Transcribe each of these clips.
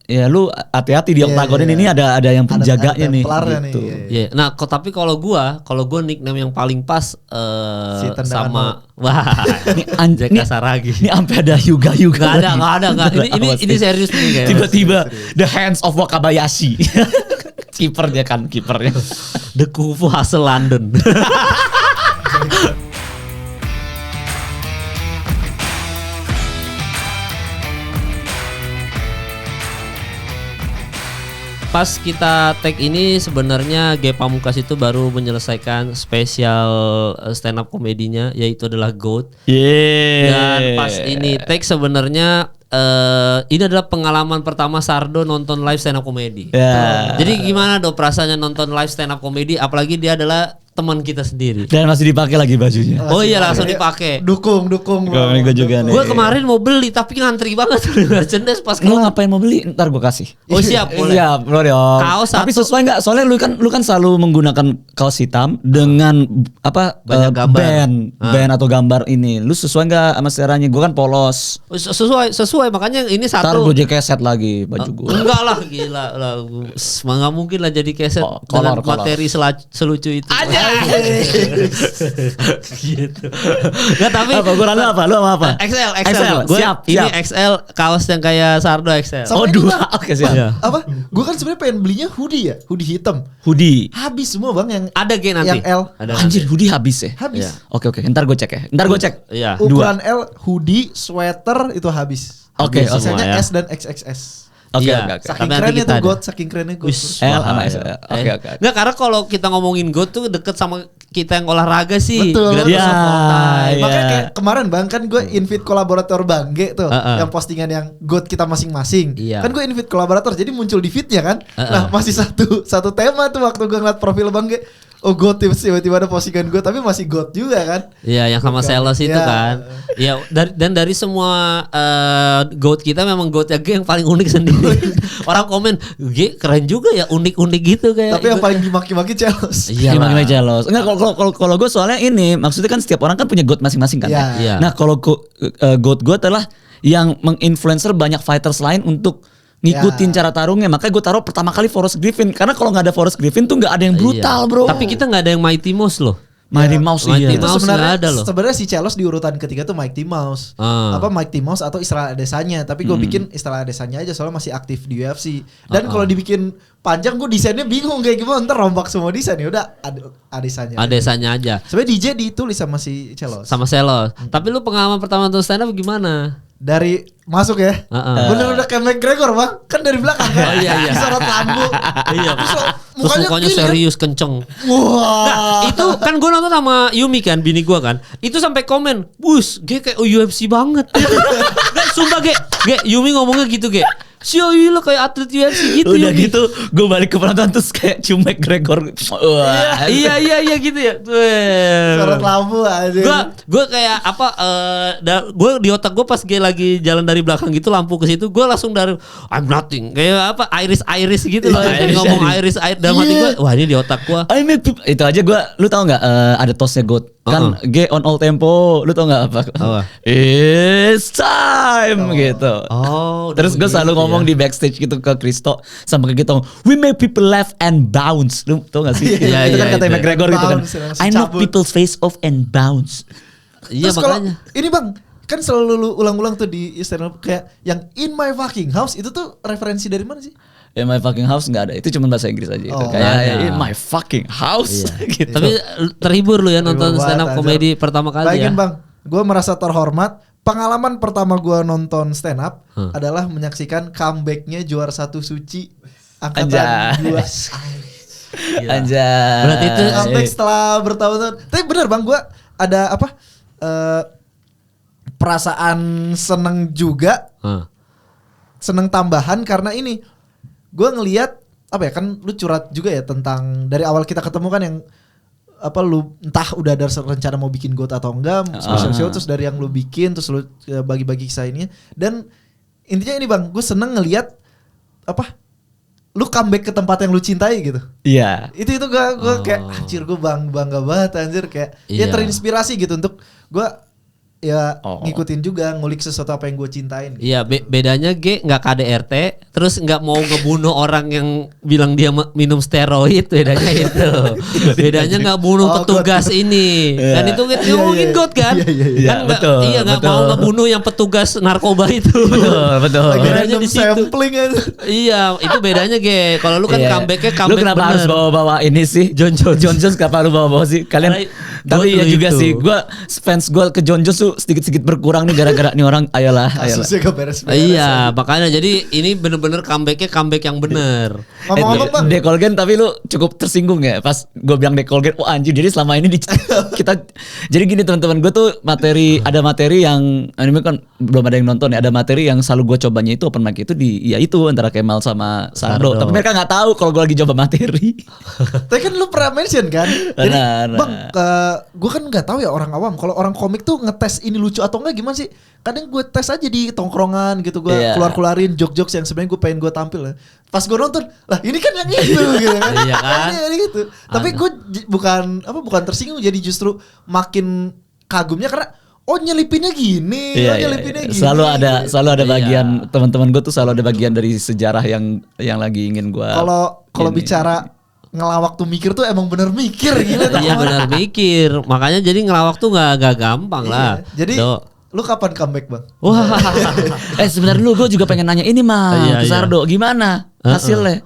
ya lu hati-hati di oktagon ini ada yang penjaganya nih. Gitu. Iya. Nah, tapi kalau gua nickname yang paling pas sama wah, Jaka Saragi. Ini sampai ada Hyuga. Enggak. Ini serius nih guys. Tiba-tiba the hands of Wakabayashi. kipernya. The Kufu Hassel London. Pas kita tag ini sebenarnya Ge Pamungkas itu baru menyelesaikan spesial stand up komedinya, yaitu adalah GOAT. Dan pas ini tag sebenarnya ini adalah pengalaman pertama Sardo nonton live stand up komedi. Jadi gimana perasaannya nonton live stand up komedi, apalagi dia adalah teman kita sendiri. Dan masih dipakai lagi bajunya. Oh iya, langsung dipakai. Dukung. Gue juga nih. Gue kemarin mau beli tapi ngantri banget merchandise pas. Lu ngapain mau beli? Ntar gue kasih. Oh siap, boleh. Siap, boleh dong. Kaos tapi sesuai nggak? Soalnya lu kan selalu menggunakan kaos hitam dengan banyak gambar. band atau gambar ini. Lu sesuai nggak sama seleranya? Gue kan polos. Sesuai makanya ini satu. Ntar gue jadi keset lagi baju gue. Enggak lah, gila lah. Nggak mungkin lah jadi keset dengan materi selucu itu. Gitu. Nggak, tapi ukuran lu apa? Lu apa? XL. Siap. Ini XL, kaos yang kayak Sardo XL. Oh, dua. Oke, siap. Apa? Gue kan sebenarnya pengen belinya hoodie ya, hoodie hitam. Hoodie. Habis semua bang yang ada nanti. Yang L. Anjir, hoodie habis ya? Habis. Oke. Ntar gue cek ya. Iya. Ukuran L, hoodie, sweater itu habis. Oke. Sisanya S dan XXS. Oke. Saking kerennya tuh GOAT, saking kerennya GOAT. L sama S. Oke. Nggak, karena kalau kita ngomongin GOAT tuh deket sama kita yang olahraga sih. Betul. Iya. Makanya kayak kemarin bang kan gue invite kolaborator Bang G tuh, yang postingan yang GOAT kita masing-masing. Kan gue invite kolaborator, jadi muncul di feednya kan. Nah masih satu tema tuh waktu gue ngeliat profil Bang G. Oh GOAT, tiba-tiba ada postingan gue tapi masih GOAT juga kan. Iya, yang sama Selos itu kan. Iya, dan dari semua GOAT kita memang GOAT G yang paling unik sendiri. Orang komen, G keren juga ya, unik-unik gitu kayak. Tapi yang paling dimaki-maki Celos. Iya, dimaki Celos. Enggak, kalau gue soalnya ini maksudnya kan setiap orang kan punya GOAT masing-masing kan. Iya. Nah, kalau GOAT gue adalah yang menginfluencer banyak fighters lain untuk ngikutin cara tarungnya. Makanya gue taruh pertama kali Forrest Griffin, karena kalau nggak ada Forrest Griffin tuh nggak ada yang brutal, bro. Tapi kita nggak ada yang Mighty Mouse loh. Mighty Mouse itu sebenarnya si Celos di urutan ketiga tuh Mighty Mouse. Mighty Mouse atau Israel Adesanya. Tapi gue bikin Israel Adesanya aja soalnya masih aktif di UFC. Dan kalau dibikin panjang gue desainnya bingung kayak gimana, ntar rombak semua desain. Ya udah Adesanya aja. Sebenarnya DJ ditulis sama si Celos. Sama Celos. Tapi lu pengalaman pertama nonton stand up gimana? Dari masuk ya, bener udah kayak McGregor bang, kan dari belakang kan, disorot lampu, terus mukanya serius kenceng. Wah, itu kan gue nonton sama Yumi kan, bini gue kan, itu sampai komen, bus, G kayak UFC banget. Gak, sumpah G, Yumi ngomongnya gitu G. Sioi lo kayak atlet UFC gitu. Udah Yumi. Gitu gue balik ke penonton terus kayak cium McGregor. Iya gitu ya. Sorot lampu aja. Gue kayak apa? Gue di otak gue pas gue lagi jalan dari belakang gitu lampu ke situ, gue langsung dari I'm nothing kayak apa iris gitu loh. Ngomong iris dalam hati gue, wah ini di otak gue. Itu aja gue, lu tau nggak ada tosnya GOAT kan G on all tempo, lu tau nggak apa? It's time gitu. Terus gue selalu ngomong di backstage gitu ke Kristo sama ke gitu, we make people laugh and bounce. Lu tau gak sih? Itu kan kata McGregor gitu kan. I knock people's face off and bounce. Iya makanya. Ini bang, kan selalu lu ulang-ulang tuh di stand up kayak yang in my fucking house, itu tuh referensi dari mana sih? In my fucking house nggak ada, itu cuma bahasa Inggris aja itu. Kayak in my fucking house gitu. Tapi terhibur lu ya nonton stand up komedi pertama kali ya. Bang, gue merasa terhormat. Pengalaman pertama gue nonton stand up adalah menyaksikan comebacknya juara 1 Suci angkatan 2. Anjay. Berarti itu comeback setelah bertahun-tahun. Tapi bener bang, gue ada apa? Perasaan seneng juga, seneng tambahan karena ini gue ngelihat apa ya, kan lu curhat juga ya tentang dari awal kita ketemu kan yang apa, lu entah udah ada rencana mau bikin GOAT atau enggak special show, terus dari yang lu bikin terus lu bagi-bagi kisah ini. Dan intinya ini bang, gue seneng ngelihat apa, lu comeback ke tempat yang lu cintai gitu. Iya. Itu gue kayak anjir, gue bangga banget anjir, kayak ya terinspirasi gitu untuk gue ya ngikutin juga, ngulik sesuatu apa yang gue cintain. Gitu. Iya, bedanya G nggak KDRT, terus nggak mau ngebunuh orang yang bilang dia minum steroid, bedanya itu. Bedanya nggak bunuh petugas ini, kan itu kita ngomongin God kan? Kan betul. Iya nggak mau ngebunuh yang petugas narkoba itu. Betul. Bedanya di situ. Iya, itu bedanya G. Kalau lu kan comebacknya Lu kenapa bener. harus bawa ini sih? John Jones kenapa lu bawa sih? Kalian tapi ya juga sih, gue fans gue ke John Jones tuh sedikit berkurang nih gara-gara nih orang ayolah. Iya, makanya jadi ini bener-bener comeback yang bener. Ngomong-ngomong Bang, Dekolgen tapi lu cukup tersinggung ya pas gue bilang Dekolgen. Oh anjir, jadi selama ini kita jadi gini teman-teman, gue tuh ada materi yang anime kan belum ada yang nonton ya, ada materi yang selalu gue cobanya itu open mic itu itu antara Kemal sama Sardo. Tapi mereka nggak tahu kalau gue lagi coba materi. Tapi kan lu pernah mention kan. Jadi Bang, gue kan nggak tahu ya orang awam. Kalau orang komik tuh ngetes ini lucu atau enggak gimana sih? Kadang gue tes aja di tongkrongan gitu, gue keluarin jokes yang sebenarnya gue pengen gue tampil ya. Pas gue nonton, lah ini kan yang itu gitu kan. Iya kan? Gitu. Tapi gue bukan tersinggung, jadi justru makin kagumnya karena nyelipinnya gini, nyelipinnya gini. Selalu ada bagian teman-teman gue tuh selalu ada bagian dari sejarah yang lagi ingin gue. Kalau bicara ngelawak tuh mikir tuh emang bener mikir gitu. Iya bener mikir, makanya jadi ngelawak tuh gak gampang lah. Jadi lu kapan comeback Bang? Wah, sebenarnya gue juga pengen nanya ini mah, Sardo gimana hasilnya?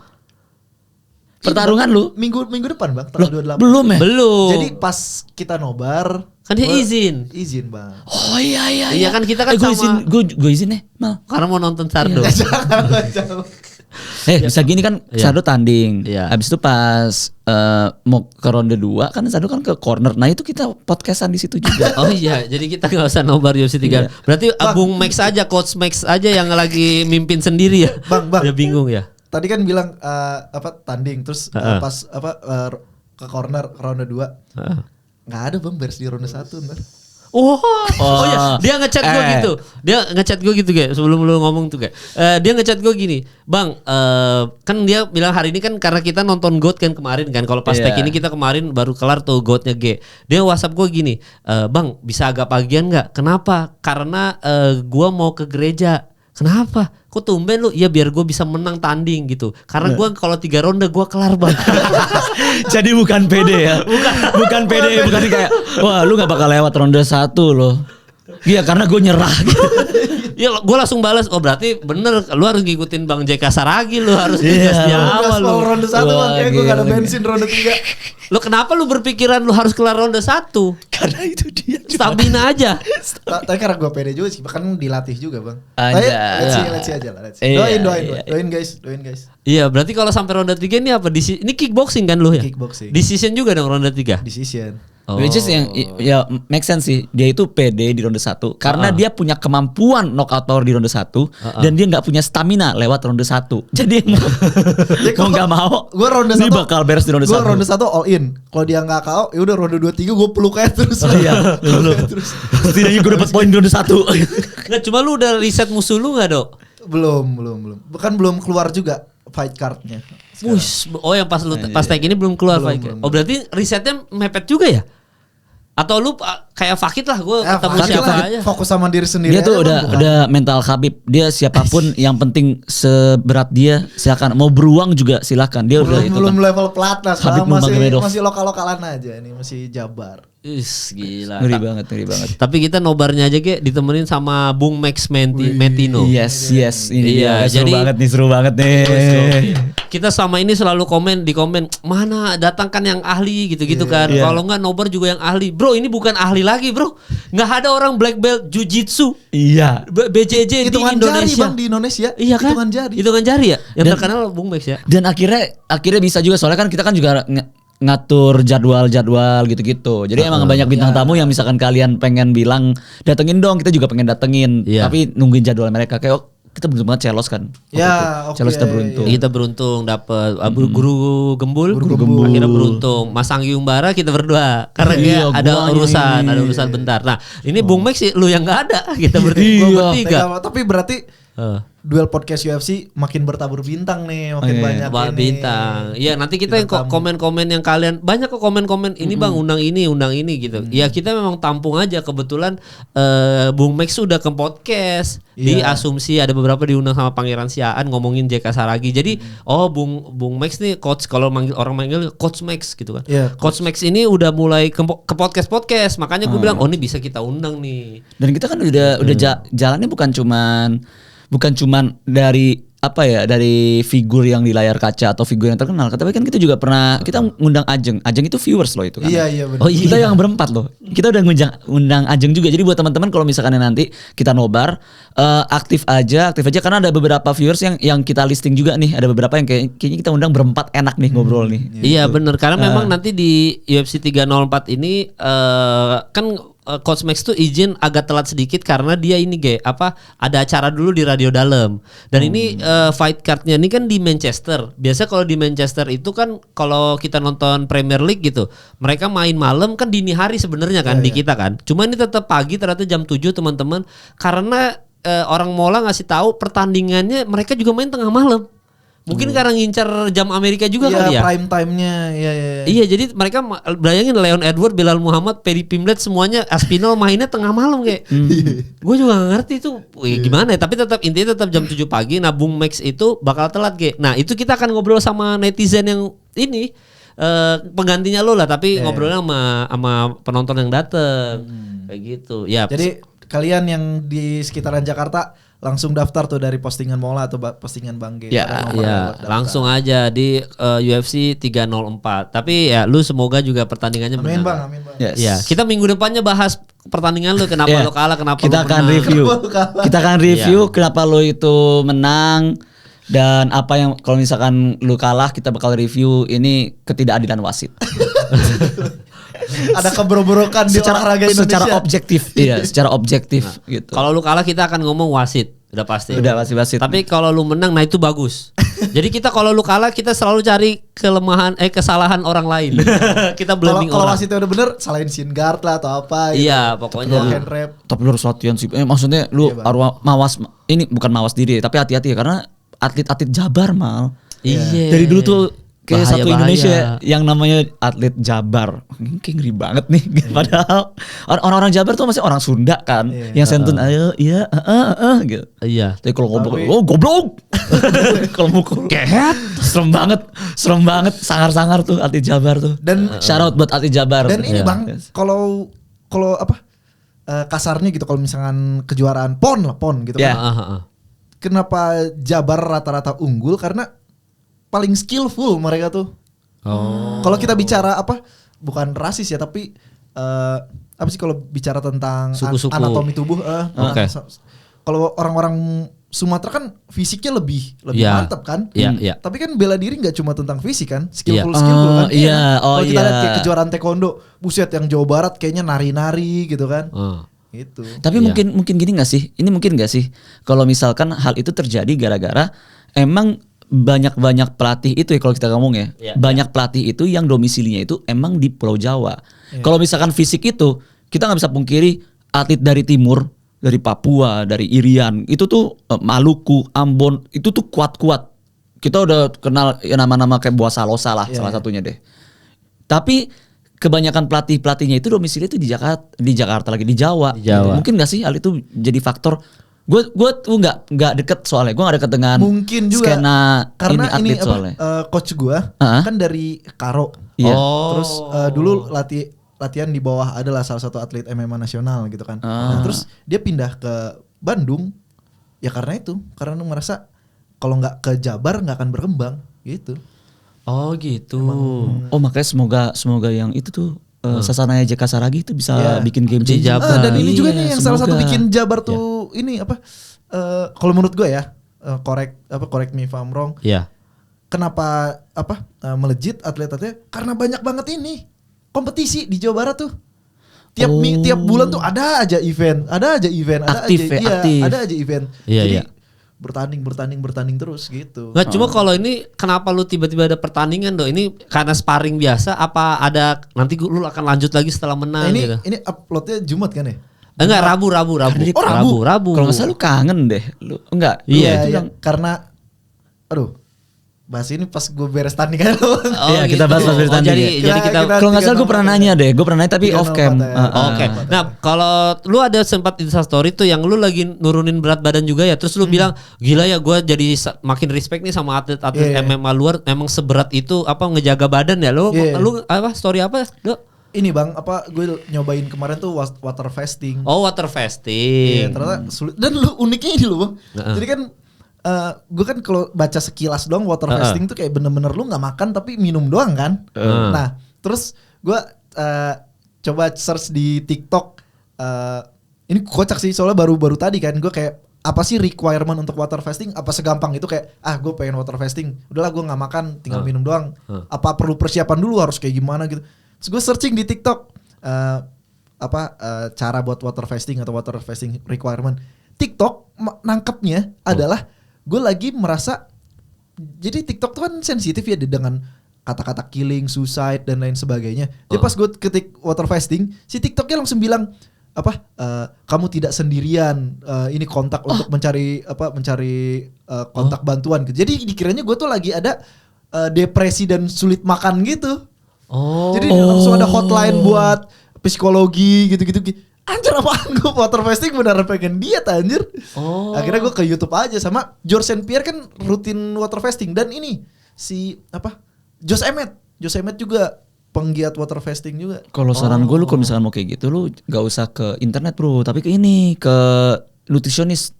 Pertarungan lu minggu depan Bang, tanggal 28. Belum ya? Belum. Jadi pas kita nobar kan dia izin Bang. Oh iya. Iya kan kita kan sama. Gue izin nih mal. Karena mau nonton Sardo. Jangan. Bisa gini kan Sardo tanding. Iya. Habis itu pas mau ke ronde 2 kan Sardo kan ke corner. Nah itu kita podcastan di situ juga. Oh iya, jadi kita nggak usah nobar UFC 3. Berarti Bung Max aja, Coach Max aja yang lagi mimpin sendiri ya. Bang. Dia bingung ya. Tadi kan bilang tanding terus pas ke corner ronde 2. Nggak ada Bang, beres di ronde 1 ntar. Oh ya, dia ngechat gue gitu. Dia ngechat gue gitu kayak sebelum lu ngomong tuh kayak. Dia ngechat gue gini, "Bang, kan dia bilang hari ini kan karena kita nonton GOAT kan kemarin kan. Kalau pas tag ini kita kemarin baru kelar tuh GOAT-nya G." Dia WhatsApp gue gini, "Bang, bisa agak pagian enggak?" "Kenapa?" "Karena gua mau ke gereja." "Kenapa?" "Kok tumben lu?" "Ya biar gue bisa menang tanding gitu. Karena gue kalau 3 ronde gue kelar Bang." Jadi bukan pede ya. Bukan pede, bukan kayak wah lu gak bakal lewat ronde 1 loh. Iya karena gue nyerah gitu. Ya gue langsung balas, oh berarti bener lu harus ngikutin Bang JK Saragi, lu harus gas di awal lu. Ronde 1 Bang, kayak gue gak ada bensin ronde 3. Lu kenapa lu berpikiran lu harus kelar ronde 1? Karena itu dia. Stamina aja. Tapi karena gue pede juga sih, bahkan dilatih juga Bang. Let's see aja lah. Doain guys. Iya, berarti kalau sampai ronde 3 ini apa? Ini kickboxing kan lu ya? Kickboxing. Decision juga dong ronde 3? Decision. Which is yang ya make sense sih. Dia itu pede di ronde 1 karena dia punya kemampuan knockout power di ronde 1 dan dia nggak punya stamina lewat ronde 1. Jadi mau nggak mau gue ronde 1 bakal beres di ronde 1. Gue ronde 1 all in. Kalau dia nggak KO, ya udah ronde 2 3 gue peluk aja terus. Iya. Setidaknya gue dapat poin di ronde 1. Nggak, cuma lu udah riset musuh lu nggak, Dok? Belum. Bahkan belum keluar juga fight cardnya. Oh yang pas tag ini belum keluar fight card. Oh berarti risetnya mepet juga ya? Atau lu kayak Fakit lah, gue ketemu siapa aja. Fokus sama diri sendiri. Dia tuh udah mental Khabib. Dia siapapun yang penting seberat dia silakan. Mau beruang juga silakan. Dia udah itu belum kan. level pelatnas. Masih lokal-lokalan aja nih, masih Jabar. Gila. Ngeri banget. Tapi kita nobarnya aja kayak ditemenin sama Bung Max Metino. Yes. Ini iya, jadi seru banget nih. Kita selama ini selalu di komen mana datangkan yang ahli gitu-gitu kan. Kalau enggak nobar juga yang ahli. Bro, ini bukan ahli lagi, Bro. Enggak ada orang black belt jiu-jitsu. Iya. BJJ di Indonesia. Jari, Bang, di Indonesia. Iya kan? Hitungan jari ya. Yang terkenal Bung Max ya. Dan akhirnya bisa juga soalnya kan kita kan juga ngatur jadwal gitu-gitu. Jadi emang banyak bintang tamu yang misalkan kalian pengen bilang datengin dong, kita juga pengen datengin. Tapi nungguin jadwal mereka kayak kita beruntung banget Celos kan. Celos kita beruntung. Kita beruntung dapet Guru Gembul. Akhirnya beruntung. Mas Anggi Umbara kita berdua karena dia ada urusan bentar. Nah, ini Bung Max sih lu yang enggak ada. Kita bertiga. Tapi berarti duel podcast UFC makin bertabur bintang nih, makin banyak ini. Bintang. Iya, nanti kita yang komen-komen yang kalian banyak kok komen-komen ini Bang undang ini gitu. Ya kita memang tampung aja, kebetulan Bung Max sudah ke podcast. Di Asumsi ada beberapa diundang sama Pangeran Siaan ngomongin JK Saragi. Jadi Bung Max nih coach, kalau orang manggil Coach Max gitu kan. Coach Max ini udah mulai ke podcast. Makanya gue bilang ini bisa kita undang nih. Dan kita kan udah jalannya bukan cuman dari dari figur yang di layar kaca atau figur yang terkenal, tapi kan kita juga pernah kita ngundang Ajeng itu viewers loh itu kan. Iya benar. Kita yang berempat loh, kita udah ngundang Ajeng juga. Jadi buat teman-teman kalau misalkan nanti kita nobar, aktif aja karena ada beberapa viewers yang kita listing juga nih, ada beberapa yang kayaknya kita undang berempat enak nih ngobrol nih. Iya benar, karena memang nanti di UFC 304 ini kan Coach Max tuh izin agak telat sedikit karena dia ini ada acara dulu di Radio Dalam. Dan ini fight cardnya ini kan di Manchester. Biasa kalau di Manchester itu kan kalau kita nonton Premier League gitu, mereka main malam kan dini hari sebenarnya kan di kita kan. Cuma ini tetap pagi, ternyata jam 7 teman-teman, karena orang Mola ngasih tahu pertandingannya mereka juga main tengah malam. Mungkin karena ngincar jam Amerika juga kali ya. Prime time-nya. Iya, jadi mereka bayangin Leon Edward, Belal Muhammad, Perry Pimblett semuanya Aspinall mainnya tengah malam kayak. Gue juga gak ngerti itu gimana ya, tapi intinya tetap jam 7 pagi. Nah, Bung Max itu bakal telat Nah, itu kita akan ngobrol sama netizen yang ini penggantinya lo lah, tapi ngobrolnya sama penonton yang dateng. Kayak gitu. Ya. Jadi kalian yang di sekitaran Jakarta langsung daftar tuh dari postingan Mola atau postingan Bang G. Langsung aja di UFC 304. Tapi ya lu semoga juga pertandingannya amin benar. Bang. Yes. Ya, kita minggu depannya bahas pertandingan lu, kenapa lu kalah, kenapa kita lu akan menang. Kita akan review kenapa lu itu menang, dan apa yang kalau misalkan lu kalah, kita bakal review ini ketidakadilan wasit. Ada keberobrokan di olahraga Indonesia. Secara objektif, secara objektif gitu. Kalau lu kalah kita akan ngomong wasit, udah pasti. Udah pasti wasit. Tapi kalau lu menang, nah itu bagus. Jadi kita kalau lu kalah, kita selalu cari kesalahan orang lain. Kita blaming kalau orang. wasitnya udah bener, salahin shin guard lah atau apa. Iya, pokoknya. Tapi lu harus latihan sih. Maksudnya lu mawas, ini bukan mawas diri, tapi hati-hati ya, karena atlet-atlet Jabar mal. Iya. Dari dulu tuh kayak bahaya, satu Indonesia yang namanya atlet Jabar. Kayak ngeri banget nih. Padahal orang-orang Jabar tuh masih orang Sunda kan. Yang sentun ayo gitu. Iya. Tapi kalau ngobrol, goblok. Kalau mukul kehet. Serem banget. Sangar-sangar tuh atlet Jabar tuh. Dan shout out buat atlet Jabar. Dan ini Bang, kalau kasarnya gitu, kalau misalkan kejuaraan PON gitu kan. Kenapa Jabar rata-rata unggul? Karena paling skillful mereka tuh. Kalau kita bicara bukan rasis ya, tapi apa sih kalau bicara tentang suku-suku, anatomi tubuh. Kalau orang-orang Sumatera kan fisiknya lebih mantap kan. Tapi kan bela diri nggak cuma tentang fisik kan, skillful kan. Kalau kita lihat kayak kejuaraan taekwondo, buset yang Jawa Barat kayaknya nari-nari gitu kan. Gitu. Tapi mungkin gini nggak sih? Ini mungkin nggak sih kalau misalkan hal itu terjadi gara-gara emang banyak pelatih itu ya, kalau kita ngomong ya, banyak pelatih itu yang domisilinya itu emang di Pulau Jawa. Kalau misalkan fisik itu, kita nggak bisa pungkiri atlet dari timur, dari Papua, dari Irian, itu tuh Maluku, Ambon, itu tuh kuat-kuat. Kita udah kenal ya nama-nama kayak Boa Salosa lah, salah satunya deh. Tapi kebanyakan pelatihnya itu domisili itu di Jakarta lagi, di Jawa. Mungkin nggak sih hal itu jadi faktor? Gue tuh nggak deket soalnya, gue nggak deket dengan mungkin juga skena karena ini atlet soalnya. Coach gue kan dari Karo, terus dulu latihan di bawah adalah salah satu atlet MMA nasional gitu kan. Nah, terus dia pindah ke Bandung ya karena merasa kalau nggak ke Jabar nggak akan berkembang gitu. Oh gitu. Makanya semoga yang itu tuh Sasanaya JK Saragi itu bisa bikin game changer. Dan ini juga nih yang salah satu bikin Jabar tuh ini kalau menurut gue ya, correct me if I'm wrong. Kenapa melejit atlet-atletnya? Karena banyak banget ini kompetisi di Jawa Barat tuh. Tiap bulan tuh ada aja event, aktif. Ada aja event. Jadi bertanding terus gitu. Nggak, cuma kalau ini kenapa lu tiba-tiba ada pertandingan ini karena sparring biasa apa ada nanti lu akan lanjut lagi setelah menang ini, gitu? Ini uploadnya Jumat kan ya? Enggak, Rabu. Rabu. Kalau nggak salah lu kangen deh. Lu enggak? Iya, karena aduh. Bahas ini pas gue beres tanding kan. Iya, kita bahas beres tanding. Jadi kita kalau nggak salah gue pernah nanya deh. Gue pernah nanya tapi off cam. Oke. Nah, kalau lu ada sempat Insta story tuh yang lu lagi nurunin berat badan juga ya. Terus lu bilang, "Gila ya, gue jadi makin respect nih sama atlet-atlet MMA luar. Emang seberat itu apa ngejaga badan ya?" Lu apa story apa, Dok? Ini Bang, apa gue nyobain kemarin tuh water fasting. Oh, water fasting. Iya, ternyata sulit. Dan lu uniknya ini loh Bang. Jadi kan gue kan kalau baca sekilas doang water fasting tuh kayak bener-bener lu nggak makan tapi minum doang kan. Nah terus gue coba search di TikTok. Ini kocak sih soalnya baru tadi kan gue kayak apa sih requirement untuk water fasting? Apa segampang itu kayak gue pengen water fasting, udahlah gue nggak makan tinggal minum doang. Apa perlu persiapan dulu harus kayak gimana gitu? Terus gue searching di TikTok cara buat water fasting atau water fasting requirement. TikTok nangkepnya adalah gue lagi merasa, jadi TikTok tuh kan sensitif ya dengan kata-kata killing, suicide dan lain sebagainya. Jadi pas gue ketik water fasting, si TikToknya langsung bilang kamu tidak sendirian, ini kontak untuk mencari kontak bantuan. Jadi dikiranya gue tuh lagi ada depresi dan sulit makan gitu. Jadi langsung ada hotline buat psikologi gitu-gitu. Anjir apaan gue water fasting beneran pengen diet anjir. Akhirnya gue ke YouTube aja sama George St. Pierre kan rutin water fasting. Dan ini si Josh Emmett juga penggiat water fasting juga. Kalau saran gue lu kalau misalkan mau kayak gitu lu gak usah ke internet bro, tapi ke nutritionist.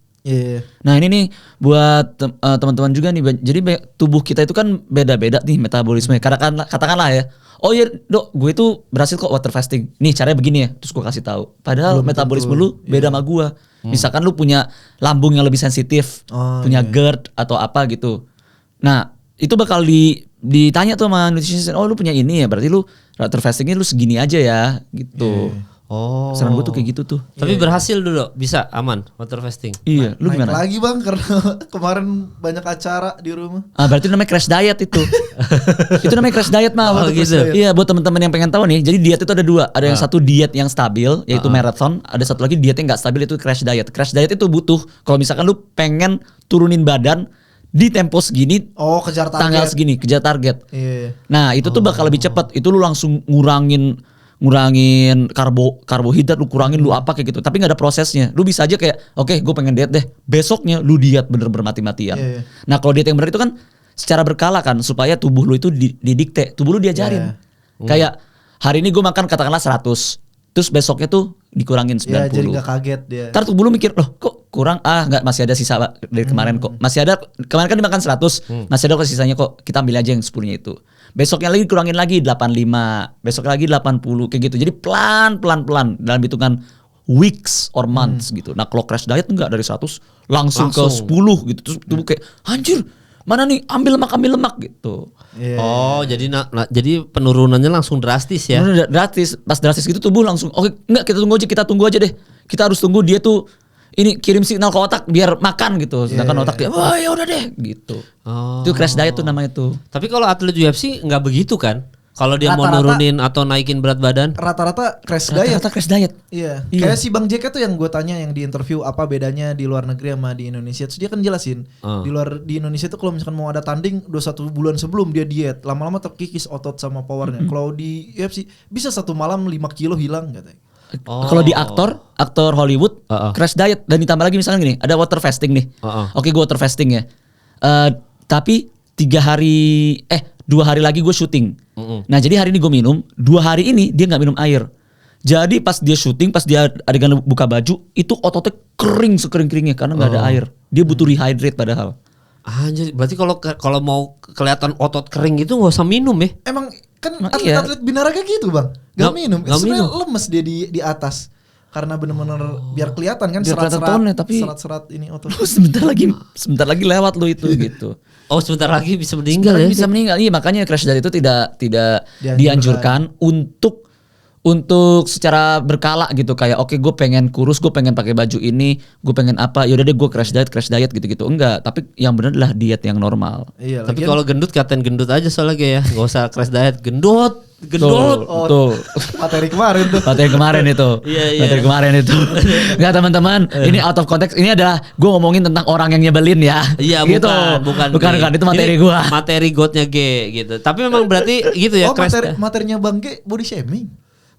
Nah ini nih buat teman-teman juga nih. Jadi tubuh kita itu kan beda-beda nih metabolisme. Katakanlah ya, oh iya Dok, gue itu berhasil kok water fasting. Nih caranya begini ya, terus gue kasih tahu. Padahal metabolisme lu beda sama gue. Misalkan lu punya lambung yang lebih sensitif, punya GERD atau apa gitu. Nah itu bakal ditanya tuh sama nutritionist, oh lu punya ini ya, berarti lu water fastingnya lu segini aja ya gitu. Saran gue tuh kayak gitu tuh. Tapi berhasil dulu, bisa aman water fasting. Iya, lu naik gimana? lagi Bang karena kemarin banyak acara di rumah. Berarti namanya crash diet itu. Itu namanya crash diet mah. Gitu. Iya, buat teman-teman yang pengen tahu nih. Jadi diet itu ada dua. Ada yang satu diet yang stabil yaitu marathon, ada satu lagi diet yang enggak stabil itu crash diet. Crash diet itu butuh kalau misalkan lu pengen turunin badan di tempo segini, kejar target. Tanggal segini, kejar target. Iya. Nah, itu tuh bakal lebih cepat. Itu lu langsung ngurangin karbohidrat, lu kurangin lu apa kayak gitu, tapi nggak ada prosesnya. Lu bisa aja kayak oke, gue pengen diet deh, besoknya lu diet bener-bener mati-matian. Nah kalau diet yang bener itu kan secara berkala kan, supaya tubuh lu itu didikte, tubuh lu diajarin. Kayak hari ini gue makan katakanlah 100, terus besoknya tuh dikurangin 90. Jadi gak kaget dia. Ntar tubuh lu mikir, loh kok kurang, nggak, masih ada sisa dari kemarin kok, masih ada, kemarin kan dimakan 100, masih ada kok sisanya kok, kita ambil aja yang 10-nya itu. Besoknya lagi kurangin lagi 85, besok lagi 80 kayak gitu. Jadi pelan dalam hitungan weeks or months gitu. Nah kalau crash diet enggak, dari 100 langsung ke 10 gitu. Terus tubuh kayak anjir, mana nih ambil lemak gitu. Jadi penurunannya langsung drastis ya. Drastis. Pas drastis gitu tubuh langsung enggak, kita tunggu aja deh. Kita harus tunggu dia tuh ini kirim signal ke otak biar makan gitu. Sedangkan otak dia, wah ya udah deh gitu. Itu crash diet tuh namanya tuh. Tapi kalau atlet UFC nggak begitu kan? Kalau dia mau nurunin atau naikin berat badan? Rata-rata crash diet. Rata-rata crash diet. Iya. Kayak si Bang JK tuh yang gue tanya yang di interview apa bedanya di luar negeri sama di Indonesia. Terus dia kan jelasin di Indonesia tuh kalau misalkan mau ada tanding 21 bulan sebelum dia diet, lama-lama terkikis otot sama powernya. Kalau di UFC bisa 1 malam 5 kilo hilang katanya. Kalau di aktor Hollywood crash diet, dan ditambah lagi misalnya gini, ada water fasting nih. Oke, gue water fasting ya. Tapi 2 hari lagi gue syuting. Nah jadi hari ini gue minum, 2 hari ini dia nggak minum air. Jadi pas dia syuting, pas dia adegan buka baju, itu ototnya kering sekering-keringnya karena nggak ada air. Dia butuh rehydrate padahal. Anjir, berarti kalau mau kelihatan otot kering itu nggak usah minum ya? Emang kan atlet binaraga gitu Bang, gak minum. Sebenarnya lemes dia di atas karena benar-benar biar kelihatan kan serat-serat ini otot. Sebentar lagi lewat lu itu gitu. Sebentar lagi bisa meninggal ya? Bisa meninggal. Iya, makanya crash diet itu tidak dianjurkan untuk secara berkala gitu, kayak oke gue pengen kurus, gue pengen pakai baju ini, gue pengen apa, yaudah deh gue crash diet gitu-gitu. Enggak, tapi yang benar adalah diet yang normal. Iya, tapi kalau gendut katain gendut aja soalnya ya, nggak usah crash diet, gendut. gendut. Betul. Materi kemarin tuh. Materi kemarin itu. Iya. Materi kemarin itu. Enggak teman-teman, ini out of context. Ini adalah gue ngomongin tentang orang yang nyebelin ya. Iya, gitu. bukan Itu materi ini gue. Materi GOAT-nya G gitu. Tapi memang berarti gitu ya. Oh materinya Bang G body shaming.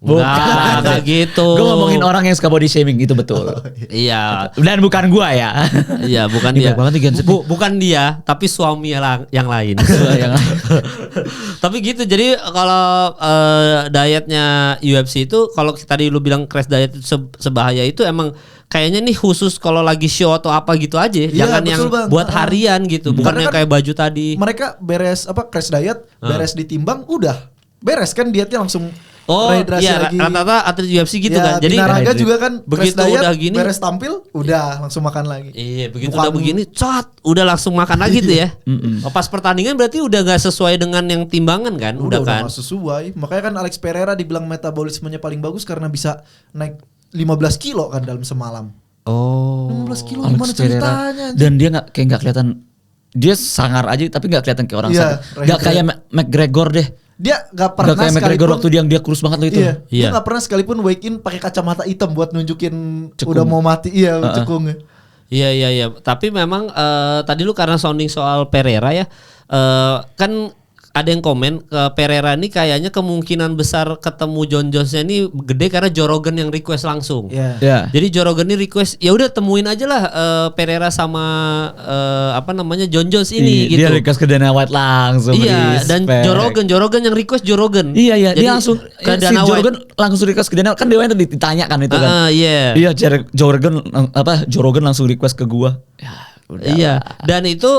Enggak gitu. Gue ngomongin orang yang suka body shaming itu betul. Iya. Dan bukan gue ya. Iya, bukan Ini dia. baik banget nih Genset. Bukan dia, tapi suami yang lain. Tapi gitu. Jadi kalau dietnya UFC itu, kalau tadi lu bilang crash diet itu sebahaya itu, emang kayaknya nih khusus kalau lagi show atau apa gitu aja. Jangan yang Bang. buat harian gitu. Bukan yang kayak baju tadi. Mereka beres crash diet, beres ditimbang udah beres kan dietnya langsung. Oh iya, rata-rata atlet UFC gitu ya, kan. Jadi Binaraga juga kan begitu diet, udah gini, beres tampil udah langsung makan lagi. Iya, begitu udah begini, udah langsung makan lagi tuh ya. Pas pertandingan berarti udah gak sesuai dengan yang timbangan kan? Udah kan? Gak sesuai. Makanya kan Alex Pereira dibilang metabolismenya paling bagus karena bisa naik 15 kilo kan dalam semalam. Oh. 15 kilo gimana ceritanya? Dan dia nggak kelihatan, dia sangar aja tapi nggak kelihatan kayak orang sakit. Nggak kayak McGregor deh. Dia gak pernah kayak McGregor waktu dia kurus banget loh itu. Iya. Dia gak pernah sekalipun wake in pakai kacamata hitam buat nunjukin cekung. Udah mau mati. Iya, cekung. Iya. Tapi memang tadi lu karena sounding soal Pereira ya, kan ada yang komen ke Pereira ini kayaknya kemungkinan besar ketemu John Jones-nya ini gede karena Joe Rogan yang request langsung. Yeah. Jadi Joe Rogan ini request, ya udah temuin aja lah Pereira sama John Jones ini gitu. Dia request ke Dana White langsung. Iya, dan Joe Rogan yang request Joe Rogan. Iya, jadi dia langsung ke Joe Dana White. Rogan langsung request ke Dana, kan Dewa itu ditanya kan itu kan. Iya. Iya, Joe Rogan langsung request ke gua. Ya. Udah. Iya, dan itu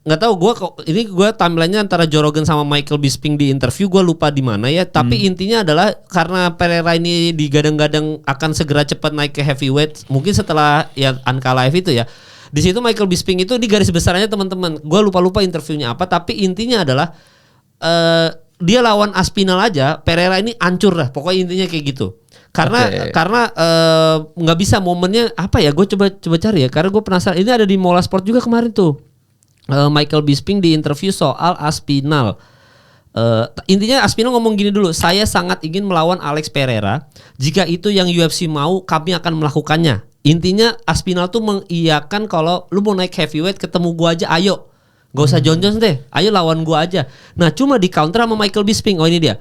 nggak tahu gue timelinenya antara Joe Rogan sama Michael Bisping di interview, gue lupa di mana ya. Tapi intinya adalah karena Pereira ini digadang-gadang akan segera cepat naik ke heavyweight, mungkin setelah ya Anka Live itu ya. Di situ Michael Bisping itu di garis besarnya teman-teman, gue lupa interviewnya apa. Tapi intinya adalah dia lawan Aspinall aja, Pereira ini hancur lah. Pokoknya intinya kayak gitu. Karena nggak bisa momennya apa ya, gue coba cari ya, karena gue penasaran. Ini ada di Mola Sport juga kemarin tuh, Michael Bisping di interview soal Aspinall. Intinya Aspinall ngomong gini dulu, saya sangat ingin melawan Alex Pereira, jika itu yang UFC mau kami akan melakukannya. Intinya Aspinall tuh mengiyakan kalau lu mau naik heavyweight ketemu gue aja, ayo, gak usah John Jones deh, ayo lawan gue aja. Nah cuma di counter sama Michael Bisping. Oh ini dia,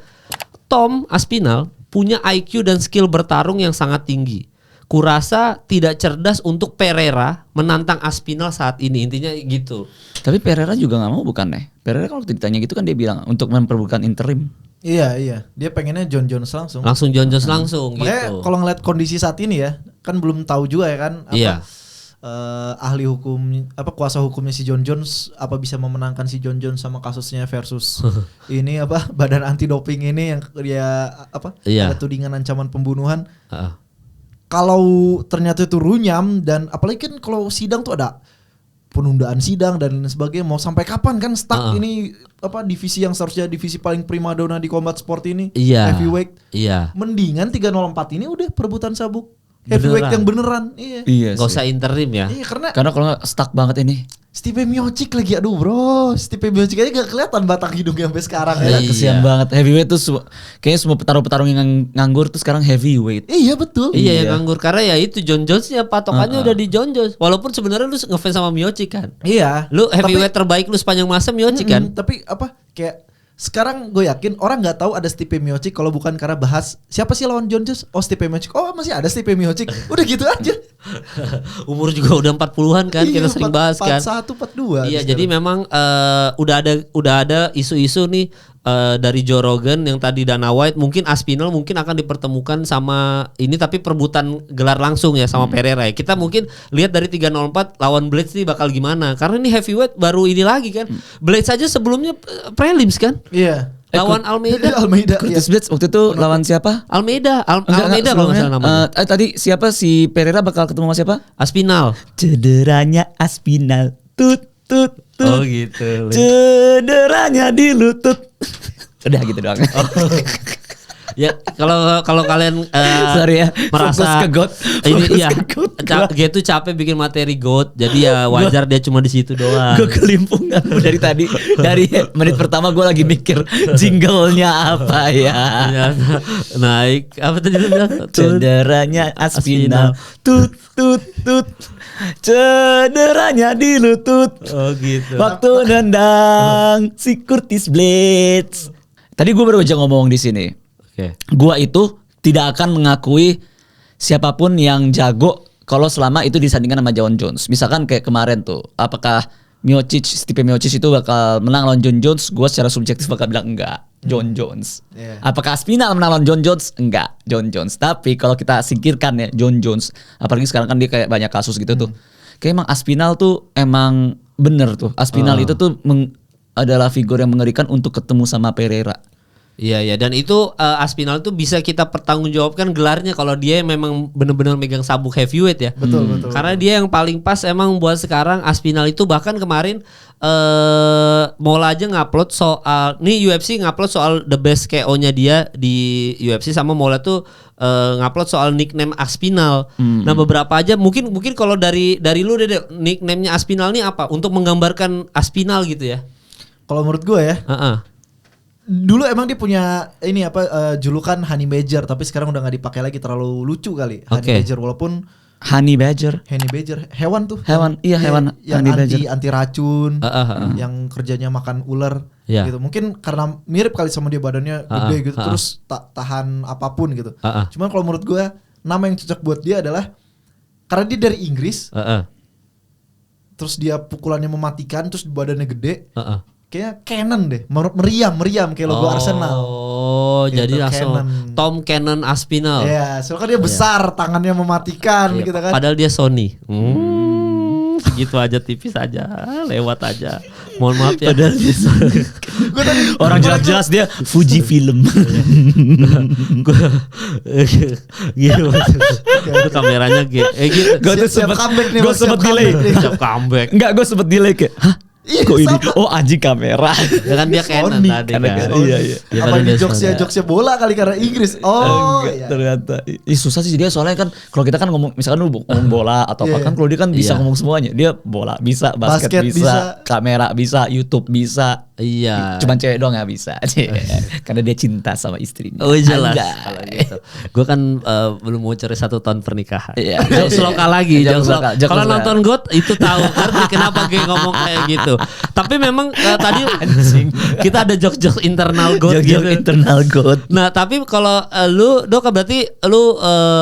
Tom Aspinall punya IQ dan skill bertarung yang sangat tinggi. Kurasa tidak cerdas untuk Pereira menantang Aspinall saat ini. Intinya gitu. Tapi Pereira juga gak mau bukan nih? Pereira kalau ditanya gitu kan dia bilang untuk memperebutkan interim. Iya. Dia pengennya John Jones langsung. Langsung John Jones langsung makanya gitu. Kalau ngeliat kondisi saat ini ya, kan belum tahu juga ya kan. Iya. Ahli hukum kuasa hukumnya si John Jones apa bisa memenangkan si John Jones sama kasusnya versus ini badan anti doping ini yang dia ada tudingan ancaman pembunuhan. Kalau ternyata itu runyam, dan apalagi kan kalau sidang tuh ada penundaan sidang dan lain sebagainya, mau sampai kapan kan stuck ini divisi yang seharusnya divisi paling primadona di combat sport ini, heavyweight. Iya. Mendingan 304 ini udah perebutan sabuk heavyweight yang beneran. Iya. Gak usah interim ya. Iya, karena kalau nggak stuck banget ini. Stipe Miocic lagi, aduh bro, Stipe Miocic aja gak kelihatan batang hidungnya sampai sekarang ya. Kesian banget. Heavyweight tuh kayaknya semua petarung-petarung yang nganggur tuh sekarang heavyweight. Iya betul. Iya yang nganggur karena ya itu John Jones-nya patokannya udah di John Jones. Walaupun sebenarnya lu ngefans sama Miocic kan. Iya. Lu heavyweight terbaik lu sepanjang masa Miocic kan. Tapi kayak sekarang gue yakin orang nggak tahu ada Stipe Miocic kalau bukan karena bahas siapa sih lawan John Jones. Oh Stipe Miocic. Oh masih ada Stipe Miocic. Udah gitu aja. Umur juga udah 40-an kan, kita sering bahas kan. 41, 42. Iya, jadi memang udah ada isu-isu nih dari Joe Rogan yang tadi Dana White, mungkin Aspinall mungkin akan dipertemukan sama ini, tapi perebutan gelar langsung ya sama Pereira. Kita mungkin lihat dari 304 lawan Blades nih bakal gimana. Karena ini heavyweight baru ini lagi kan. Blades aja sebelumnya prelims kan? Iya. Lawan Almeida. Curtis Blades waktu itu lawan siapa? Almeida kalau nggak salah namanya. Tadi siapa si Pereira bakal ketemu sama siapa? Aspinall. Cederanya Aspinall. Tut. Oh gitu. Cederanya di lutut. Udah gitu doang. Ya kalau kalian sorry ya, merasa ke GOAT. ini iya G itu capek bikin materi GOAT, jadi ya wajar dia cuma di situ doang. Gue kelimpungan dari tadi, dari menit pertama gue lagi mikir jinglenya apa ya. Naik apa tadi lu bilang? Cederanya Aspinal, tut tut tut. Cederanya di lutut. Oh gitu. Waktu nendang si Curtis Blades. Tadi gue baru aja ngomong di sini. Oke. Gua itu tidak akan mengakui siapapun yang jago kalau selama itu disandingkan sama John Jones. Misalkan kayak kemarin tuh, apakah Stipe Miocic itu bakal menang lawan John Jones? Gue secara subjektif bakal bilang enggak, John Jones. Yeah. Apakah Aspinall menang lawan John Jones? Enggak, John Jones. Tapi kalau kita singkirkan ya John Jones, apalagi sekarang kan dia kayak banyak kasus gitu tuh. Kayak emang Aspinall tuh emang bener tuh. Aspinall itu tuh adalah figur yang mengerikan untuk ketemu sama Pereira. Iya dan itu Aspinall tuh bisa kita pertanggungjawabkan gelarnya kalau dia memang benar-benar megang sabuk heavyweight ya. Betul. Karena dia yang paling pas emang buat sekarang Aspinall itu, bahkan kemarin Mola aja ngupload soal UFC ngupload soal the best KO-nya dia di UFC, sama Mola tuh ngupload soal nickname Aspinall. Nah beberapa aja mungkin kalau dari lu deh nickname-nya Aspinall nih apa untuk menggambarkan Aspinall gitu ya. Kalau menurut gue ya, dulu emang dia punya ini julukan Honey Badger, tapi sekarang udah nggak dipakai lagi, terlalu lucu kali. Honey Badger, walaupun Honey Badger hewan tuh. Hewan, iya hewan. Yang Honey anti racun, yang kerjanya makan ular, yeah. gitu. Mungkin karena mirip kali sama dia, badannya gede gitu, terus tahan apapun gitu. Cuman kalau menurut gue nama yang cocok buat dia adalah karena dia dari Inggris, terus dia pukulannya mematikan, terus badannya gede. Kayaknya Cannon deh, meriam kayak logo Arsenal. Oh, gitu, jadi langsung Cannon. Tom Cannon Aspinall. Iya, soalnya kan dia besar, tangannya mematikan gitu kan. Padahal dia Sony. Segitu aja, tipis aja, lewat aja. Mohon maaf ya. Padahal dia orang jelas-jelas dia Fuji Film. Gitu. Itu kameranya gitu. Gue tuh sempet delay. Siap comeback. Enggak, gue sempet delay kayak, hah? Kok ini? Oh anjing kamera. Ya kan dia Canon tadi kan. Iya. Apa ini jokesnya bola kali karena Inggris. Oh iya. Ternyata susah sih dia, soalnya kan kalau kita kan ngomong misalkan lu ngomong bola atau apa kan, kalau dia kan bisa ngomong semuanya. Dia bola bisa, basket bisa, kamera bisa, YouTube bisa. Iya. Cuman cewek doang gak bisa. Karena dia cinta sama istrinya. Oh jelas. Kalau gitu. Gue kan belum mau cari 1 tahun pernikahan. Iya. Jokes lokal lagi. Kalau nonton GOAT itu tahu ngerti kenapa gue ngomong kayak gitu. Tapi memang tadi kita ada jokes internal GOAT gitu. Internal GOAT. Nah tapi kalau lu Dok, berarti lu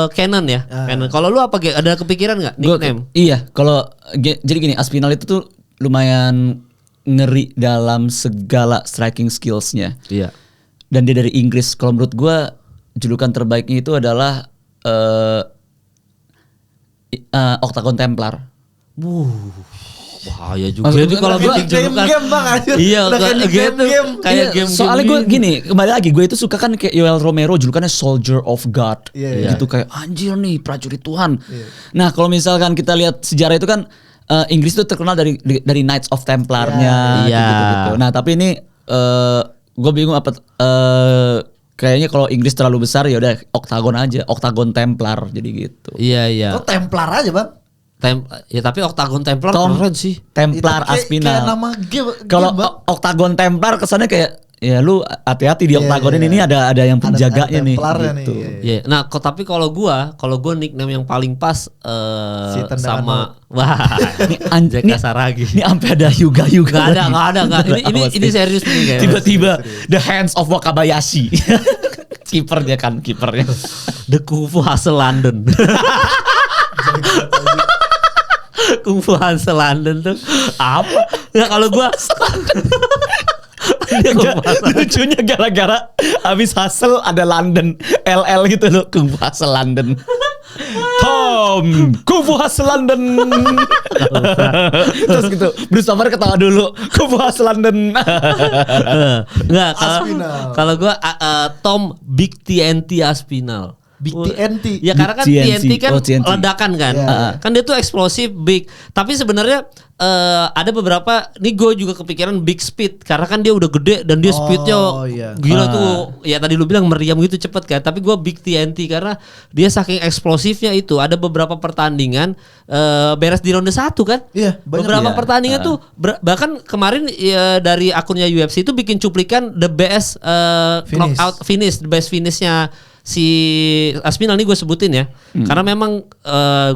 Canon ya. Canon. Kalau lu apa ada kepikiran nggak nickname? Iya. Kalau jadi gini, Aspinall itu tuh lumayan ngeri dalam segala striking skillsnya. Iya. Dan dia dari Inggris. Kalau menurut gue julukan terbaiknya itu adalah Octagon Templar. Bahaya juga. Jadi kalau bikin julukan game bang aja. Iya gitu. Kayak game. Soalnya gue gini, kembali lagi gue itu suka kan kayak Yoel Romero julukannya Soldier of God. Gitu kayak anjir nih prajurit Tuhan. Nah kalau misalkan kita lihat sejarah itu kan Inggris itu terkenal dari Knights of Templar-nya gitu. Nah tapi ini gue bingung apa kayaknya kalau Inggris terlalu besar ya udah Octagon aja, Octagon Templar jadi gitu. Iya. Oh Templar aja bang. Ya tapi Octagon Templar keren sih. Templar Aspinall. Kayak nama game. Kalau Octagon Templar kesannya kayak ya lu hati-hati di Octagon ini ada yang penjaganya nih. Gitu. Iya. Nah, tapi kalau gua nickname yang paling pas sama ini Anjay Kasaragi. Ini sampai ada Hyuga. Enggak ada. Ini serius nih guys. Tiba-tiba the hands of Wakabayashi. kipernya. The Kung Fu Hustle London. Kung Fu Hustle London tuh apa? Ya kalau gua lucunya gara-gara habis hustle ada London LL gitu loh, Kung Fu Hustle London. Tom Kung Fu Hustle London. Terus gitu Bruce Summer ketawa dulu, Kung Fu Hustle London. Enggak, kalau gua Tom Big TNT Aspinall. Big TNT. Ya karena kan TNT kan TNT. ledakan kan. Kan dia tuh eksplosif big. Tapi sebenarnya ada beberapa nih gue juga kepikiran big speed karena kan dia udah gede dan dia speednya gila tuh. Ya tadi lu bilang meriam gitu cepet kan. Tapi gue big TNT karena dia saking eksplosifnya itu. Ada beberapa pertandingan beres di ronde 1 kan. Iya, beberapa pertandingan tuh bahkan kemarin dari akunnya UFC itu bikin cuplikan the best knockout finish, the best finishnya si Aspinall nih gue sebutin ya. Karena memang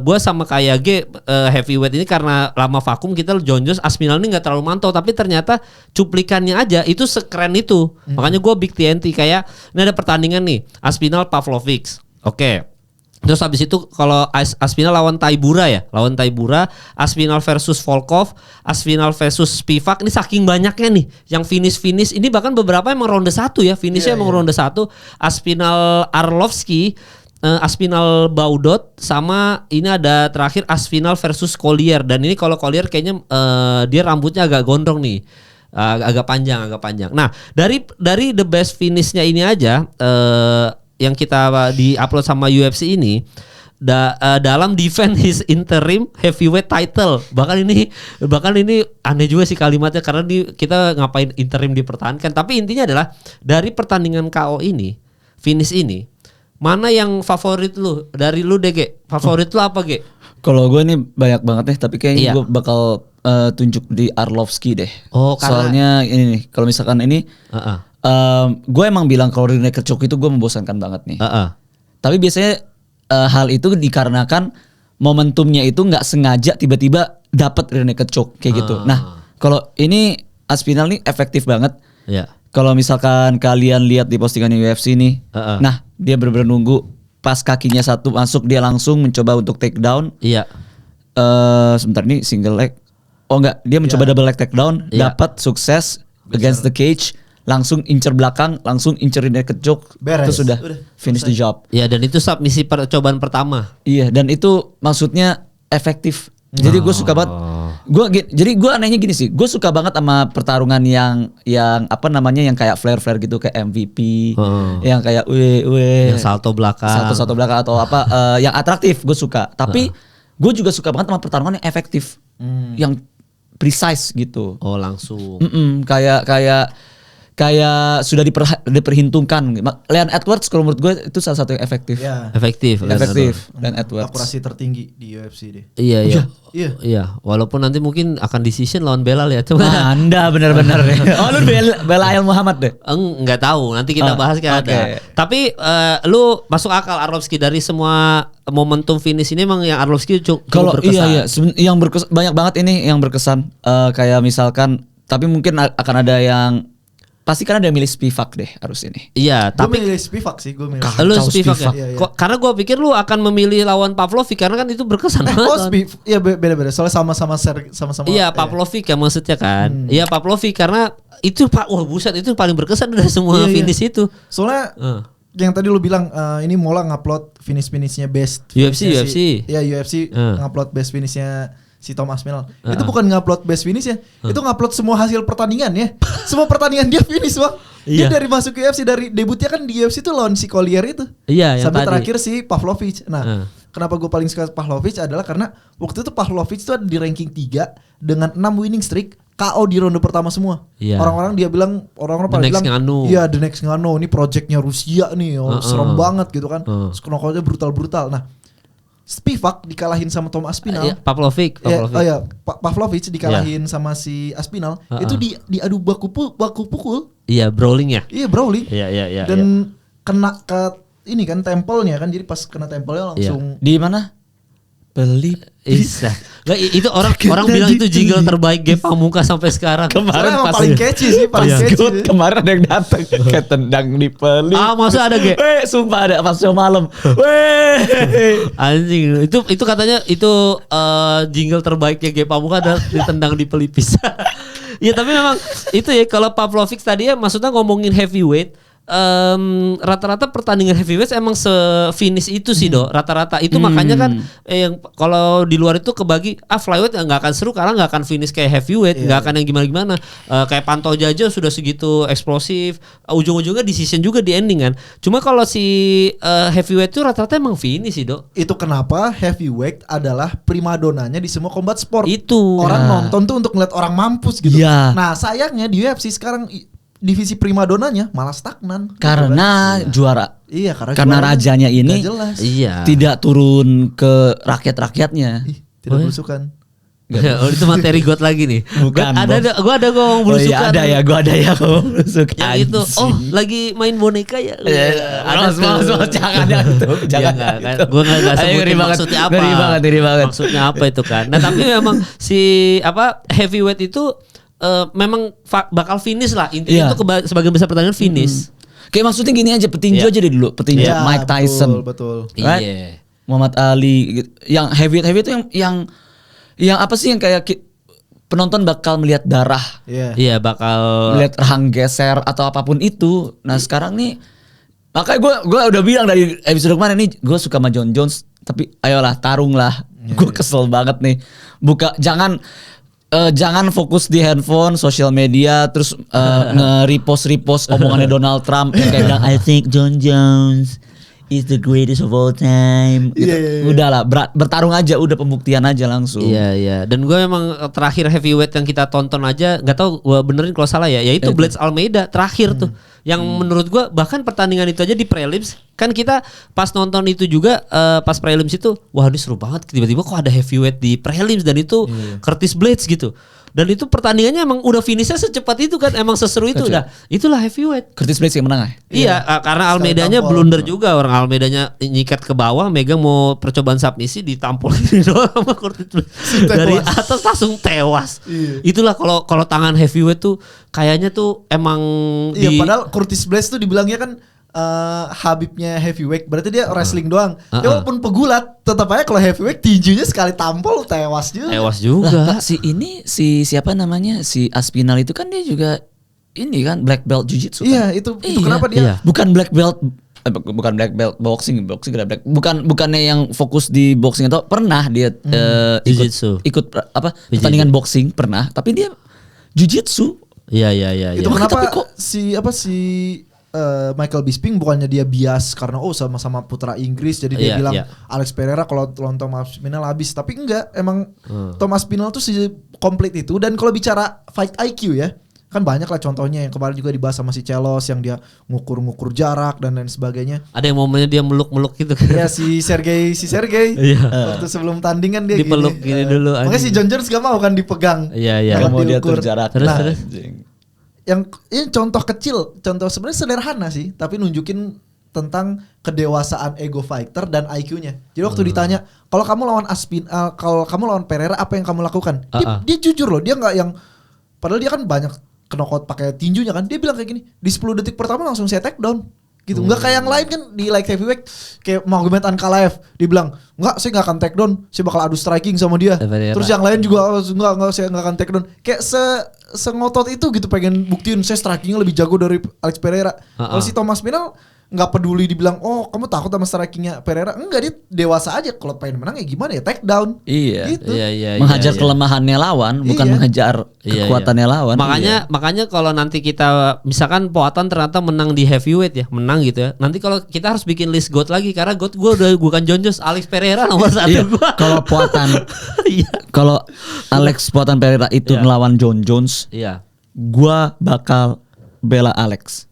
gue sama kayak heavyweight ini karena lama vakum kita jonjos Aspinall ini nggak terlalu mantau tapi ternyata cuplikannya aja itu sekeren itu. Makanya gue big TNT kayak ini ada pertandingan nih Aspinall Pavlovich. Oke. Terus habis itu kalau Aspinall lawan Taibura ya, Aspinall versus Volkov, Aspinall versus Spivak, ini saking banyaknya nih yang finish ini bahkan beberapa emang ronde 1 ya, finishnya emang ronde 1, Aspinall Arlovski, Aspinall Baudot, sama ini ada terakhir Aspinall versus Collier. Dan ini kalau Collier kayaknya dia rambutnya agak gondrong nih, agak panjang. Nah dari the best finishnya ini aja yang kita di-upload sama UFC ini dalam defend his interim heavyweight title. Bahkan ini aneh juga sih kalimatnya karena kita ngapain interim dipertahankan. Tapi intinya adalah dari pertandingan KO ini, finish ini, mana yang favorit lu? Dari lu deh, Ge. Favorit lu apa, Ge? Kalau gue nih banyak banget nih, tapi kayaknya gue bakal tunjuk di Arlovski deh. Soalnya ini nih, kalau misalkan ini gue emang bilang kalau rear naked choke itu gue membosankan banget nih. Tapi biasanya hal itu dikarenakan momentumnya itu nggak sengaja tiba-tiba dapat rear naked choke kayak gitu. Nah kalau ini Aspinall nih efektif banget. Kalau misalkan kalian lihat di postingan UFC nih, nah dia benar-benar nunggu pas kakinya satu masuk dia langsung mencoba untuk take down. Sebentar nih single leg. Oh enggak, dia mencoba double leg take down, dapat sukses against the cage. Langsung incer belakang, langsung incerin naked choke, itu sudah finish the job. Iya, dan itu submisi percobaan pertama. Iya, dan itu maksudnya efektif. Jadi gue suka banget. Jadi gue anehnya gini sih, gue suka banget sama pertarungan yang apa namanya yang kayak flare gitu kayak MVP, yang kayak yang salto belakang atau apa yang atraktif gue suka. Tapi gue juga suka banget sama pertarungan yang efektif, yang precise gitu. Oh langsung. Kayak sudah diperhitungkan. Leon Edwards kalau menurut gue itu salah satu yang efektif. Efektif. Leon Edwards. Akurasi tertinggi di UFC deh. Iya. Walaupun nanti mungkin akan decision lawan Belal ya. Cuma Anda benar-benar deh. Oh lu Belal Muhammad deh. Enggak tahu. Nanti kita bahas kan ada. Tapi lu masuk akal Arlovski dari semua momentum finish ini emang yang Arlovski cukup berkesan. Iya. Yang banyak banget ini yang berkesan. Kayak misalkan tapi mungkin akan ada yang pasti kan ada yang milih Spivak deh harus ini. Iya, tapi milih Spivak sih, gue milih. Lu Spivak ya? Kok, karena gue pikir lu akan memilih lawan Pavlovich karena kan itu berkesan banget. Oh, iya beda-beda. Soalnya sama-sama. Iya, Pavlovich ya maksudnya kan. Iya, Pavlovich karena itu buset itu paling berkesan dari semua finish itu. Soalnya yang tadi lu bilang ini Mola ngupload finishnya best. UFC. Iya, UFC ngupload best finishnya si Tom Aspinall. Itu bukan ngupload best finish ya. Itu ngupload semua hasil pertandingan ya. Semua pertandingan dia finish, Bang. Dia dari masuk ke UFC, dari debutnya kan di UFC tuh lawan si Collier itu. Iya, yang sampai tadi. terakhir si Pavlovich. Nah, kenapa gue paling suka Pavlovich adalah karena waktu itu Pavlovich tuh ada di ranking 3 dengan 6 winning streak, KO di ronde pertama semua. Orang-orang pada bilang iya the next Ngannou, ini projectnya Rusia nih, serem banget gitu kan. Knockoutnya brutal-brutal. Nah, Spivak dikalahin sama Tom Aspinall. Pavlovich. Pavlovich dikalahin sama si Aspinall. Itu diadu baku pukul. Iya, brawling ya. Iya, brawling. Iya. Dan kena ke ini kan tempelnya kan. Jadi pas kena tempelnya langsung. Di mana? Pelipis. Itu orang bilang itu jingle terbaik Ge Pamungkas sampai sekarang. Kemarin paling catchy sih, paling catchy. Kemarin ada yang datang kayak tendang di pelipis. Masa ada Ge? Sumpah ada pas show malam. Anjing, itu katanya itu jingle terbaiknya Ge Pamungkas ada ditendang di pelipis. Ya tapi memang itu ya kalau Pavlovich tadi ya maksudnya ngomongin heavyweight. rata-rata pertandingan heavyweight emang se-finish itu sih Do. Rata-rata itu makanya kan yang kalau di luar itu kebagi flyweight nggak akan seru karena nggak akan finish kayak heavyweight, nggak akan yang gimana-gimana. Kayak Pantau Jaja sudah segitu eksplosif, ujung-ujungnya decision juga di ending kan. Cuma kalau si heavyweight itu rata-rata emang finish sih Do. Itu kenapa heavyweight adalah primadonanya di semua combat sport. Itu orang nonton tuh untuk ngeliat orang mampus gitu. Ya. Nah sayangnya di UFC sekarang divisi primadonanya malah stagnan karena juara. Iya karena rajanya ini tidak turun ke rakyat-rakyatnya. Tidak belusukan. Oh itu materi got lagi nih. Bukan. Gue ada ngomong belusukan. Gue ada ya ngomong belusukan. Yang itu lagi main boneka ya. Ada jangan itu. Jangan. Gue nggak sebutin maksudnya apa. Ngeri banget. Maksudnya apa itu kan. Nah tapi memang si heavyweight itu memang bakal finish lah intinya itu sebagian besar pertandingan finish. Kayak maksudnya gini aja petinju aja deh dulu petinju Mike Tyson, betul. Right? Iya. Muhammad Ali, yang heavyweight itu yang apa sih yang kayak penonton bakal melihat darah, Iya bakal melihat rahang geser atau apapun itu. Nah sekarang nih makanya gue udah bilang dari episode kemarin nih gue suka sama John Jones tapi ayolah tarung lah. Gue kesel banget nih jangan fokus di handphone, sosial media, terus nge-repost omongannya Donald Trump yang kayak bilang I think John Jones is the greatest of all time. Gitu. Udahlah, bertarung aja, udah pembuktian aja langsung. Iya. Dan gue memang terakhir heavyweight yang kita tonton aja, nggak tahu gue benerin kalau salah ya, yaitu Blades Almeida terakhir tuh. Yang menurut gue bahkan pertandingan itu aja di prelims kan kita pas nonton itu juga pas prelims itu wah ini seru banget tiba-tiba kok ada heavyweight di prelims dan itu Curtis Blades gitu dan itu pertandingannya emang udah finishnya secepat itu kan emang seseru itu udah itulah heavyweight. Curtis Blades yang menang ya? Iya karena Almeidanya blunder juga orang Almeidanya nyikat ke bawah megang mau percobaan submisi ditampol sama Curtis Blades dari atas langsung tewas. Itulah kalau tangan heavyweight tuh kayaknya tuh emang padahal Curtis Blades tuh dibilangnya kan Habibnya heavyweight berarti dia wrestling doang. Ya walaupun pegulat tetap aja kalau heavyweight tinjunya sekali tampol tewas juga. Si siapa namanya si Aspinall itu kan dia juga ini kan black belt jiu-jitsu. Iya kan? itu kenapa dia bukan black belt boxing udah black bukannya yang fokus di boxing atau pernah dia ikut pertandingan boxing pernah tapi dia jiu-jitsu. Iya. Itu kenapa si Michael Bisping bukannya dia bias karena sama-sama putra Inggris jadi dia bilang Alex Pereira kalau lawan Tom Aspinall habis tapi enggak emang Tom Aspinall tuh si komplit itu dan kalau bicara fight IQ ya kan banyak lah contohnya yang kemarin juga dibahas sama si Celos yang dia ngukur jarak dan lain sebagainya. Ada yang momennya dia meluk gitu kan. Ya si Sergey waktu sebelum tandingan dia dipeluk gini dulu. Makanya si John Jones gak mau kan dipegang. Iya. Gak mau diatur jarak. Terus. Yang ini contoh kecil, contoh sebenarnya sederhana sih, tapi nunjukin tentang kedewasaan ego fighter dan IQ-nya. Jadi waktu ditanya, kalau kamu lawan Pereira apa yang kamu lakukan? Dia jujur loh, dia nggak yang, padahal dia kan banyak knockout pakai tinjunya kan, dia bilang kayak gini, di 10 detik pertama langsung saya take down. Gitu, nggak kayak yang lain kan di light heavyweight kayak Magomed Ankalaev dia bilang nggak saya nggak akan take down saya bakal adu striking sama dia terus yang lain juga nggak saya nggak akan take down kayak sengotot itu gitu pengen buktiin saya strikingnya lebih jago dari Alex Pereira. Kalau si Thomas Pinal nggak peduli dibilang kamu takut sama strikingnya Pereira enggak dia dewasa aja kalau pengen menang ya gimana ya take down gitu. Menghajar kelemahannya lawan bukan menghajar kekuatannya lawan. Makanya kalau nanti kita misalkan Poatan ternyata menang di heavyweight ya menang gitu ya nanti kalau kita harus bikin list GOAT lagi karena GOAT gue udah bukan John Jones Alex Pereira nomor 1 gue. Kalau Poatan kalau Alex Poatan Pereira itu ngelawan John Jones gue bakal bela Alex.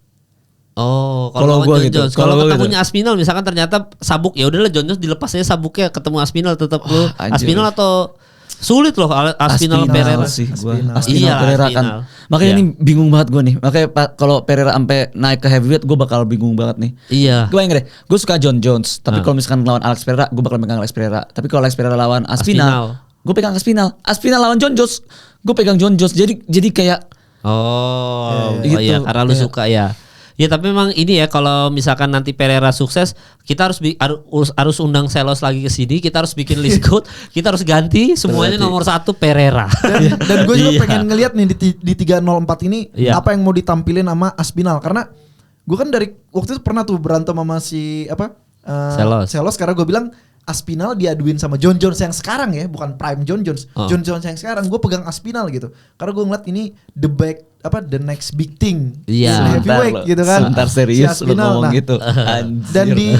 Kalau gue gitu. Kalau ketemunya Aspinall misalkan ternyata sabuk ya udahlah John Jones dilepas aja sabuknya ketemu Aspinall tetap lu Aspinall atau sulit loh Aspinall Pereira sih gua. Aspinall Pereira kan. Makanya ini bingung banget gue nih. Makanya kalau Pereira sampai naik ke heavyweight gue bakal bingung banget nih. Iya. Gue yang deh. Gue suka John Jones, tapi kalau misalkan lawan Alex Pereira gue bakal pegang Alex Pereira. Tapi kalau Alex Pereira lawan Aspinall, gue pegang Aspinall. Aspinall lawan John Jones, gue pegang John Jones. Jadi kayak iya karena lu suka ya. Ya tapi memang ini ya kalau misalkan nanti Pereira sukses kita harus undang Celos lagi ke sini kita harus bikin list GOAT kita harus ganti semuanya nomor 1 Pereira dan gue juga pengen ngeliat nih di 304 ini apa yang mau ditampilin sama Aspinall karena gue kan dari waktu itu pernah tuh berantem sama si Selos karena gue bilang Aspinall diaduin sama John Jones yang sekarang ya, bukan prime John Jones. John Jones yang sekarang gue pegang Aspinall gitu. Karena gue ngeliat ini the next big thing. Iya. Heavyweight gitu kan. Sebentar serius si lu ngomong gitu. Dan di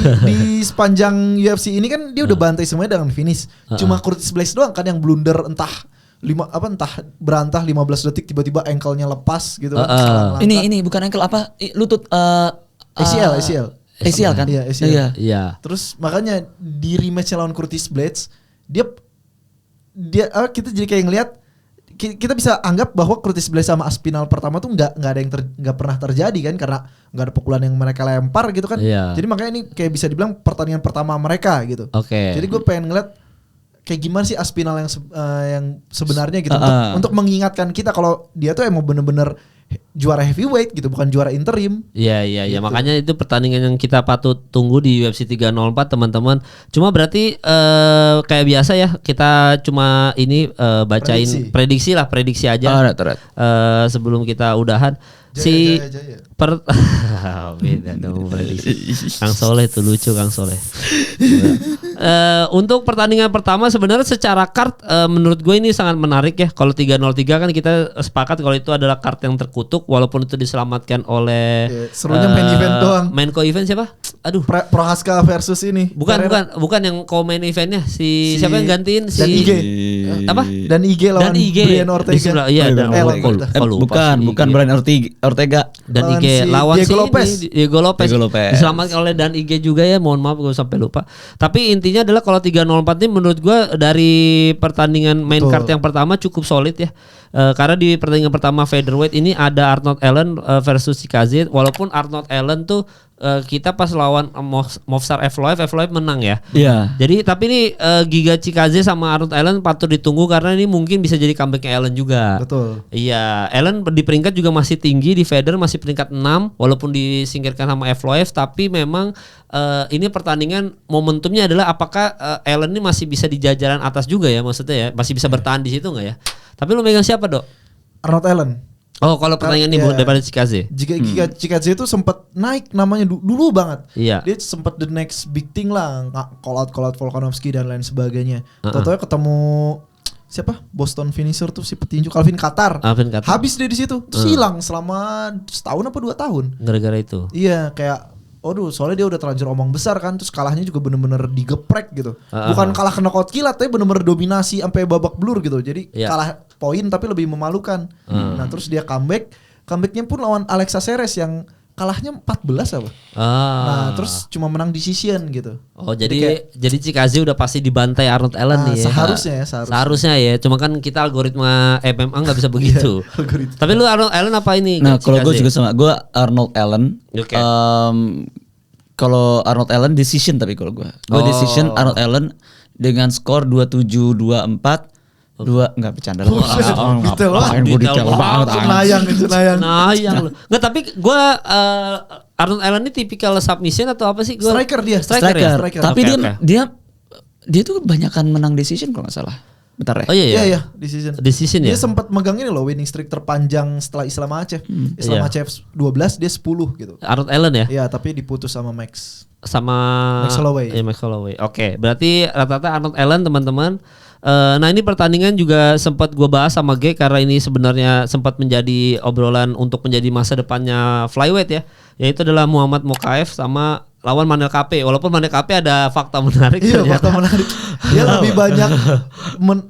sepanjang UFC ini kan dia udah bantai semuanya dengan finish. Cuma Curtis Blades doang kan yang blunder entah berantah 15 detik tiba-tiba ankle-nya lepas gitu. Ini bukan ankle apa? Lutut ACL kan? Iya, ACL. Iya. Terus makanya di rematch lawan Curtis Blades dia kita jadi kayak ngelihat kita bisa anggap bahwa Curtis Blades sama Aspinall pertama tuh nggak ada yang nggak pernah terjadi kan karena nggak ada pukulan yang mereka lempar gitu kan. Iya. Jadi makanya ini kayak bisa dibilang pertandingan pertama mereka gitu. Oke. Jadi gue pengen ngeliat kayak gimana sih Aspinall yang sebenarnya gitu untuk mengingatkan kita kalau dia tuh emang bener-bener juara heavyweight gitu, bukan juara interim. Iya gitu. Makanya itu pertandingan yang kita patut tunggu di UFC 304 teman-teman. Cuma berarti kayak biasa ya kita cuma ini bacain prediksi aja. Sebelum kita udahan. Jaya. Beda dong prediksi. Kang Soleh tuh lucu Kang Soleh. Untuk pertandingan pertama sebenarnya secara kart menurut gue ini sangat menarik ya. Kalau 303 kan kita sepakat kalau itu adalah kart yang terkutuk walaupun itu diselamatkan oleh serunya main event doang. Main co-event siapa? Aduh. Prohaska versus ini. Bukan yang co-main eventnya si siapa yang gantiin si IG. Apa? Dan IG lawan Brian Ortega. Iya, bukan Brian Ortega dan IG lawan Diego Lopez. Diselamatkan oleh Dan IG juga ya. Mohon maaf gue sampai lupa. Tapi intinya adalah kalau 304 ini menurut gue dari pertandingan main card yang pertama cukup solid ya. Karena di pertandingan pertama featherweight ini ada Arnold Allen versus Chikadze. Walaupun Arnold Allen tuh kita pas lawan Movsar Evloev menang ya. Iya. Jadi tapi ini Giga Chikadze sama Arnold Allen patut ditunggu karena ini mungkin bisa jadi comebacknya Allen juga. Betul. Iya, Allen di peringkat juga masih tinggi di feather masih peringkat 6 walaupun disingkirkan sama Evloev tapi memang ini pertandingan momentumnya adalah apakah Allen ini masih bisa di jajaran atas juga ya maksudnya ya masih bisa bertahan di situ nggak ya? Tapi lu megang siapa Dok? Arnold Allen. Oh kalau pertandingan ini daripada Chikadze. Chikadze itu sempat naik namanya dulu banget. Iya. Dia sempat the next big thing lah, call out Volkanovski dan lain sebagainya. Tau-tau ketemu siapa? Boston finisher tuh si petinju Calvin Kattar. Habis dia di situ, terus hilang selama setahun apa 2 tahun. Gara-gara itu. Iya, kayak soalnya dia udah terlanjur omong besar kan, terus kalahnya juga bener-bener digeprek gitu. Bukan kalah knockout kilat, tapi bener-bener dominasi sampai babak belur gitu. Jadi kalah poin tapi lebih memalukan. Nah terus dia comebacknya pun lawan Alexa Ceres yang kalahnya 14 apa? Nah terus cuma menang decision gitu. Oh jadi Chikadze udah pasti dibantai Arnold Allen nih ya. Seharusnya ya. Cuma kan kita algoritma MMA nggak bisa begitu. Tapi lu Arnold Allen apa ini? Nah kalau gue juga sama, gue Arnold Allen. Okay. Kalau Arnold Allen decision tapi kalau gue decision Arnold Allen dengan skor 27-24. Enggak bercanda lah. Ngapain gue detail banget. Nayang lu. Enggak tapi gue Arnold Allen ini tipikal submission atau apa sih? Striker dia. Striker. Tapi dia tuh kebanyakan menang decision kalau nggak salah. Bentar ya. Oh iya. Decision ya. Dia sempat megang ini loh winning streak terpanjang setelah Islam Makhachev. Islam Makhachev 12 dia 10 gitu. Arnold Allen ya? Iya, tapi diputus sama Max Holloway. Max Holloway. Oke, berarti rata-rata Arnold Allen teman-teman. Nah ini pertandingan juga sempat gue bahas sama G karena ini sebenarnya sempat menjadi obrolan untuk menjadi masa depannya flyweight ya. Yaitu adalah Muhammad Mokaev sama lawan Manel Kape. Walaupun Manel Kape ada fakta menarik. Iya fakta menarik. Dia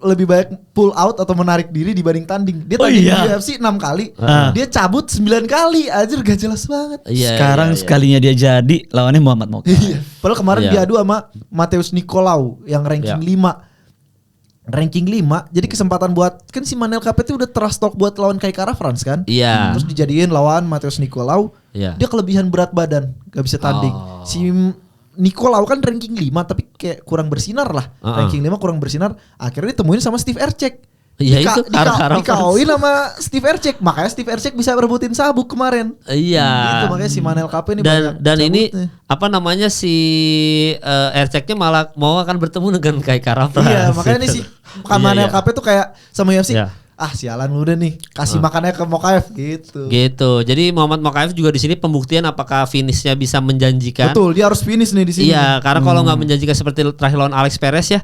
lebih banyak pull out atau menarik diri dibanding tanding. Dia tanding di UFC 6 kali. Dia cabut 9 kali. Anjir gak jelas banget. Sekarang sekalinya dia jadi lawannya Muhammad Mokaev. Iya. Padahal kemarin diadu sama Mateus Nicolau yang ranking 5. Ranking 5, jadi kesempatan buat kan si Manel Kape itu udah trust talk buat lawan Kai Kara France kan. Iya. Terus dijadiin lawan Mateus Nicolau. Dia kelebihan berat badan, gak bisa tanding. Si Nicolau kan ranking 5 tapi kayak kurang bersinar lah. Ranking 5 kurang bersinar. Akhirnya ditemuin sama Steve Erceg. Iya itu dikawin sama Steve Erceg. Makanya Steve Erceg bisa rebutin sabuk kemarin. Iya. Gitu makanya si Manel Kape ini dan ini apa namanya si Ercegnya malah mau akan bertemu dengan Kai Kara France. Iya makanya nih si Manel Kape tuh kayak sama UFC. sialan lu udah nih, kasih makannya ke Mokaev gitu. Gitu. Jadi Muhammad Mokaev juga di sini pembuktian apakah finishnya bisa menjanjikan. Betul, dia harus finish nih di sini. Iya, karena kalau nggak menjanjikan seperti terakhir lawan Alex Perez ya,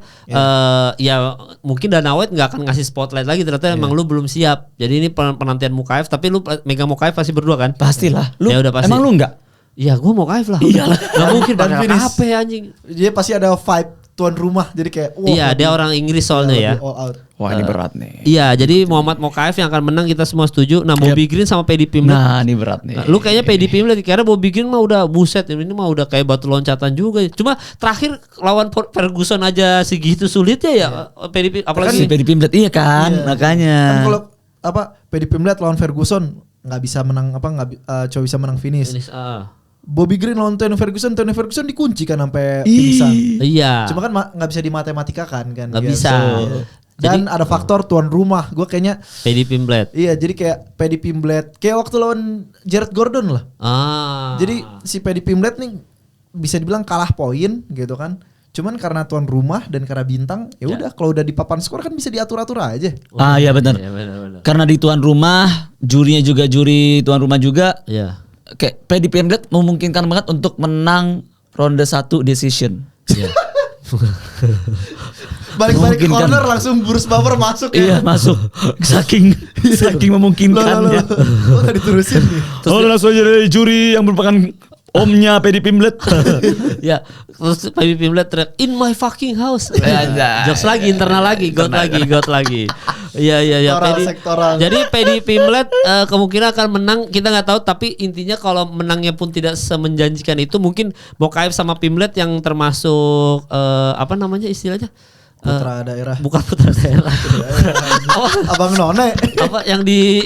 ya mungkin Dana White nggak akan ngasih spotlight lagi. Ternyata emang lu belum siap. Jadi ini penantian Mokaev, tapi lu megang Mokaev pasti berdua kan? Pastilah. Lu ya udah pasti. Emang lu enggak? Iya, gue Mokaev lah. Iyalah. Gak mungkin Dan pakai finish. HP anjing. Dia pasti ada vibe tuan rumah, jadi kayak Iya, dia orang Inggris soalnya ya. All out. Wah, ini berat nih. Iya, jadi Muhammad Mokaev yang akan menang, kita semua setuju. Nah, Bobby Green sama Paddy Pimblett. Nah, ini berat nih. Nah, lu kayaknya Paddy Pimblett, karena Bobby Green mah udah buset, ini mah udah kayak batu loncatan juga. Cuma terakhir lawan Ferguson aja segitu sulitnya ya. Paddy, apalagi Si Paddy Pimblett iya kan, makanya. Kan kalau Paddy Pimblett lawan Ferguson nggak bisa menang cuma bisa menang finish. Bobby Green lawan Tony Ferguson dikunci kan sampai pingsan. Iya. Cuma kan nggak bisa dimatematika kan. Nggak bisa. Dan ada faktor tuan rumah. Gue kayaknya Paddy Pimblett. Iya, jadi kayak Paddy Pimblett kayak waktu lawan Jared Gordon lah. Jadi si Paddy Pimblett nih bisa dibilang kalah poin gitu kan. Cuman karena tuan rumah dan karena bintang, ya udah kalau udah di papan skor kan bisa diatur-atur aja. Iya benar. Karena di tuan rumah, jurinya juga juri tuan rumah juga. Iya. Kayak Paddy Pimblett memungkinkan banget untuk menang ronde 1 decision. Iya. Balik-balik ke corner langsung Bruce Buffer masuk ya. Iya, masuk. Saking memungkinkannya. Oh, tadi diterusin nih. Langsung aja dari juri yang merupakan omnya Paddy Pimblett. Ya, terus Paddy Pimblett teriak in my fucking house. Jokes lagi, internal lagi, got lagi. Iya. Jadi Paddy Pimblett kemungkinan akan menang, kita nggak tahu, tapi intinya kalau menangnya pun tidak semenjanjikan itu, mungkin Mokaev sama Pimblett yang termasuk apa namanya istilahnya? Putra daerah. Bukan putra daerah. Abang None. Apa yang di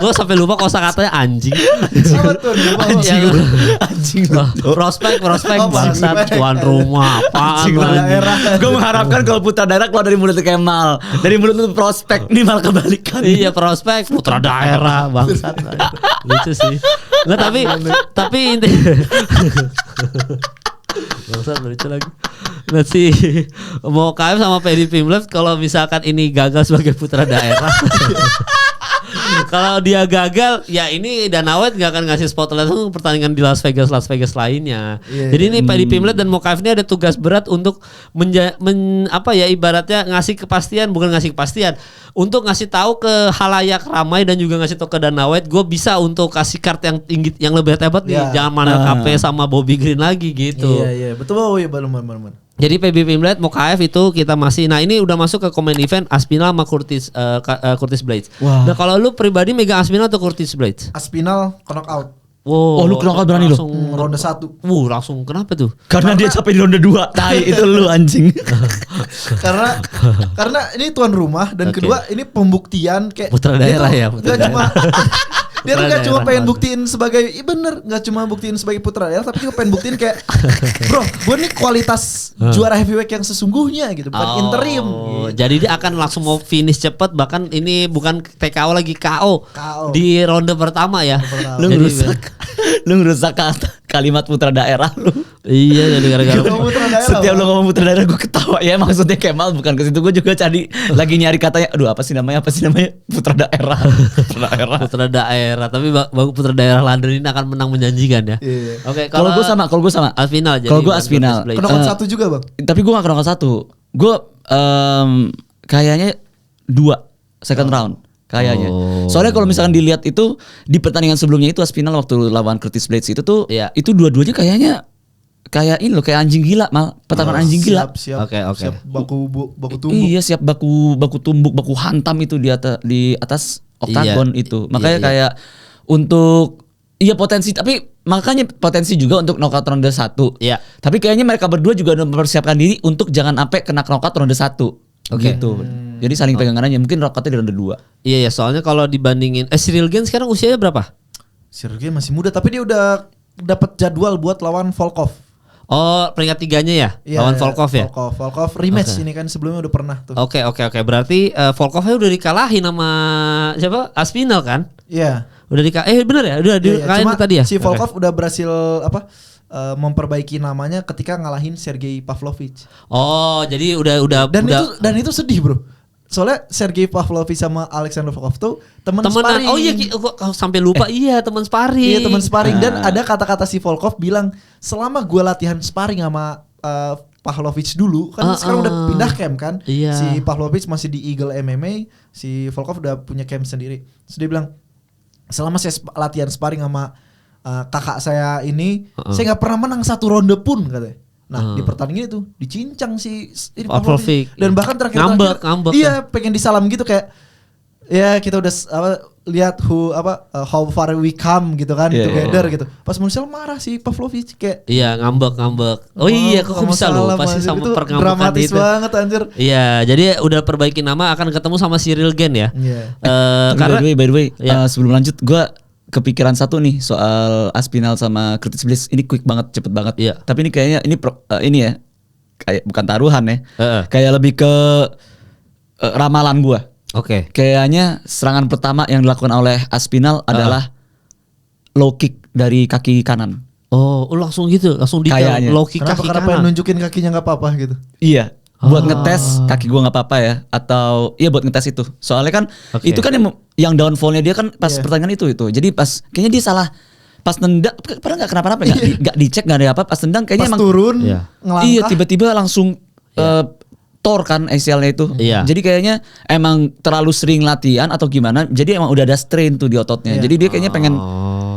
gue sampai lupa kosakatanya anjing. Apa tuh? Anjing. Prospek bangsat tuan rumah apaan daerah. Gue mengharapkan kalau putra daerah keluar dari mulut Kemal, dari mulut lu prospek, ini malah kebalikan. Iya, prospek putra daerah bangsat. Lucu sih. Nggak, tapi inti bangsat lucu lagi. Nah, si Mokaev sama Paddy Pimblett kalau misalkan ini gagal sebagai putra daerah. Kalau dia gagal, ya ini Dana White gak akan ngasih spotlight langsung pertandingan di Las Vegas lainnya. Jadi ini Paddy Pimblett dan Mokaev ini ada tugas berat untuk ibaratnya ngasih kepastian, bukan ngasih kepastian, untuk ngasih tahu ke halayak ramai dan juga ngasih tahu ke Dana White, gue bisa untuk kasih kartu yang lebih hebat nih, jangan Manel KP sama Bobby Green lagi gitu. Iya, betul. Oh iya, benar. Jadi Paddy Pimblett, Mokaev itu kita masih. Nah, ini udah masuk ke main event Aspinall sama Curtis Blades. Wah. Nah, kalau lu pribadi megang Aspinall atau Curtis Blades? Aspinal knockout. Wow. Oh, lu knockout berani langsung, lu? Ronde 1. Langsung kenapa tuh? Karena dia capek di ronde 2. Tai itu lu anjing. karena ini tuan rumah dan kedua ini pembuktian kayak putra daerah ya. Dia tuh gak cuma pengen buktiin sebagai gak cuma buktiin sebagai putra daerah, tapi juga pengen buktiin kayak bro, gue nih kualitas juara heavyweight yang sesungguhnya gitu, bukan interim gitu. Jadi dia akan langsung mau finish cepet, bahkan ini bukan TKO lagi, KO. Di ronde pertama ya. Lu ngerusak kalimat putra daerah lu. Iya, jadi gara-gara setiap lu ngomong putra daerah gue ketawa ya, maksudnya Kemal bukan ke situ. Gue juga lagi nyari katanya, aduh apa sih namanya putra daerah. Putra daerah, tapi putra daerah London ini akan menang menjanjikan ya. Oke, kalau gue sama Aspinall. Kalau gue Aspinall knockout 1 juga bang. Tapi gue gak knockout 1. Gue kayaknya 2 second round kayaknya. Soalnya kalau misalkan dilihat itu di pertandingan sebelumnya itu Aspinall waktu lawan Curtis Blades itu tuh itu dua-duanya kayaknya kayak ini loh, kayak anjing gila, pertarungan anjing gila. Siap. Siap baku tumbuk. Iya, siap baku tumbuk, baku hantam itu di atas oktagon itu. Makanya kayak untuk potensi, tapi makanya potensi juga untuk knockout ronde 1. Iya. Tapi kayaknya mereka berdua juga udah mempersiapkan diri untuk jangan sampai kena knockout ronde 1. Gitu. Jadi saling pegangan aja. Mungkin knockoutnya di ronde 2. Iya, soalnya kalau dibandingin Cyril Gane sekarang usianya berapa? Cyril Gane masih muda, tapi dia udah dapat jadwal buat lawan Volkov. Oh, peringkat 3-nya ya? Lawan Volkov ya? Volkov rematch ini kan sebelumnya udah pernah tuh. Oke. Berarti Volkovnya udah dikalahin sama siapa? Aspinall kan? Iya. Udah bener ya? Udah dikalahin tadi ya? Si Volkov udah berhasil memperbaiki namanya ketika ngalahin Sergei Pavlovich. Oh, jadi udah dan itu sedih, bro. soalnya Sergei Pavlovich sama Alexander Volkov tuh teman sparring. Oh iya, kok sampai lupa iya teman sparring. Iya teman sparring dan ada kata-kata si Volkov bilang selama gue latihan sparring sama Pavlovich dulu kan sekarang udah pindah camp kan. Iya. Si Pavlovich masih di Eagle MMA, si Volkov udah punya camp sendiri. Terus dia bilang selama saya latihan sparring sama kakak saya ini, saya nggak pernah menang satu ronde pun katanya. Nah di pertandingan itu dicincang si Pavlovich dan bahkan terakhir iya pengen disalam gitu kayak ya kita udah lihat how far we come gitu kan together gitu. Pas Marcel marah si Pavlovich kayak iya ngambek. Oh iya kok bisa loh pasti sama perkambukan dramatis itu. Banget anjir. Iya jadi udah perbaiki nama akan ketemu sama Cyril Gane ya. Karena by the way sebelum lanjut gue kepikiran satu nih soal Aspinall sama Curtis Blades ini quick banget cepet banget. Iya. Tapi ini kayaknya ini ya kayak bukan taruhan ya. Kayak lebih ke ramalan gue. Oke. Kayaknya serangan pertama yang dilakukan oleh Aspinall adalah low kick dari kaki kanan. Oh langsung gitu langsung kayaknya low kick kaki kanan. Kenapa nunjukin kakinya nggak apa-apa gitu? Iya. Buat ngetes kaki gue nggak apa-apa ya atau iya buat ngetes itu soalnya kan itu kan yang downfallnya dia kan pas pertandingan itu jadi pas kayaknya dia salah pas nendang padahal nggak kenapa-napa nggak dicek nggak ada apa pas nendang kayaknya pas emang turun ngelangkah iya tiba-tiba langsung tor kan ACL-nya itu jadi kayaknya emang terlalu sering latihan atau gimana jadi emang udah ada strain tuh di ototnya jadi dia kayaknya pengen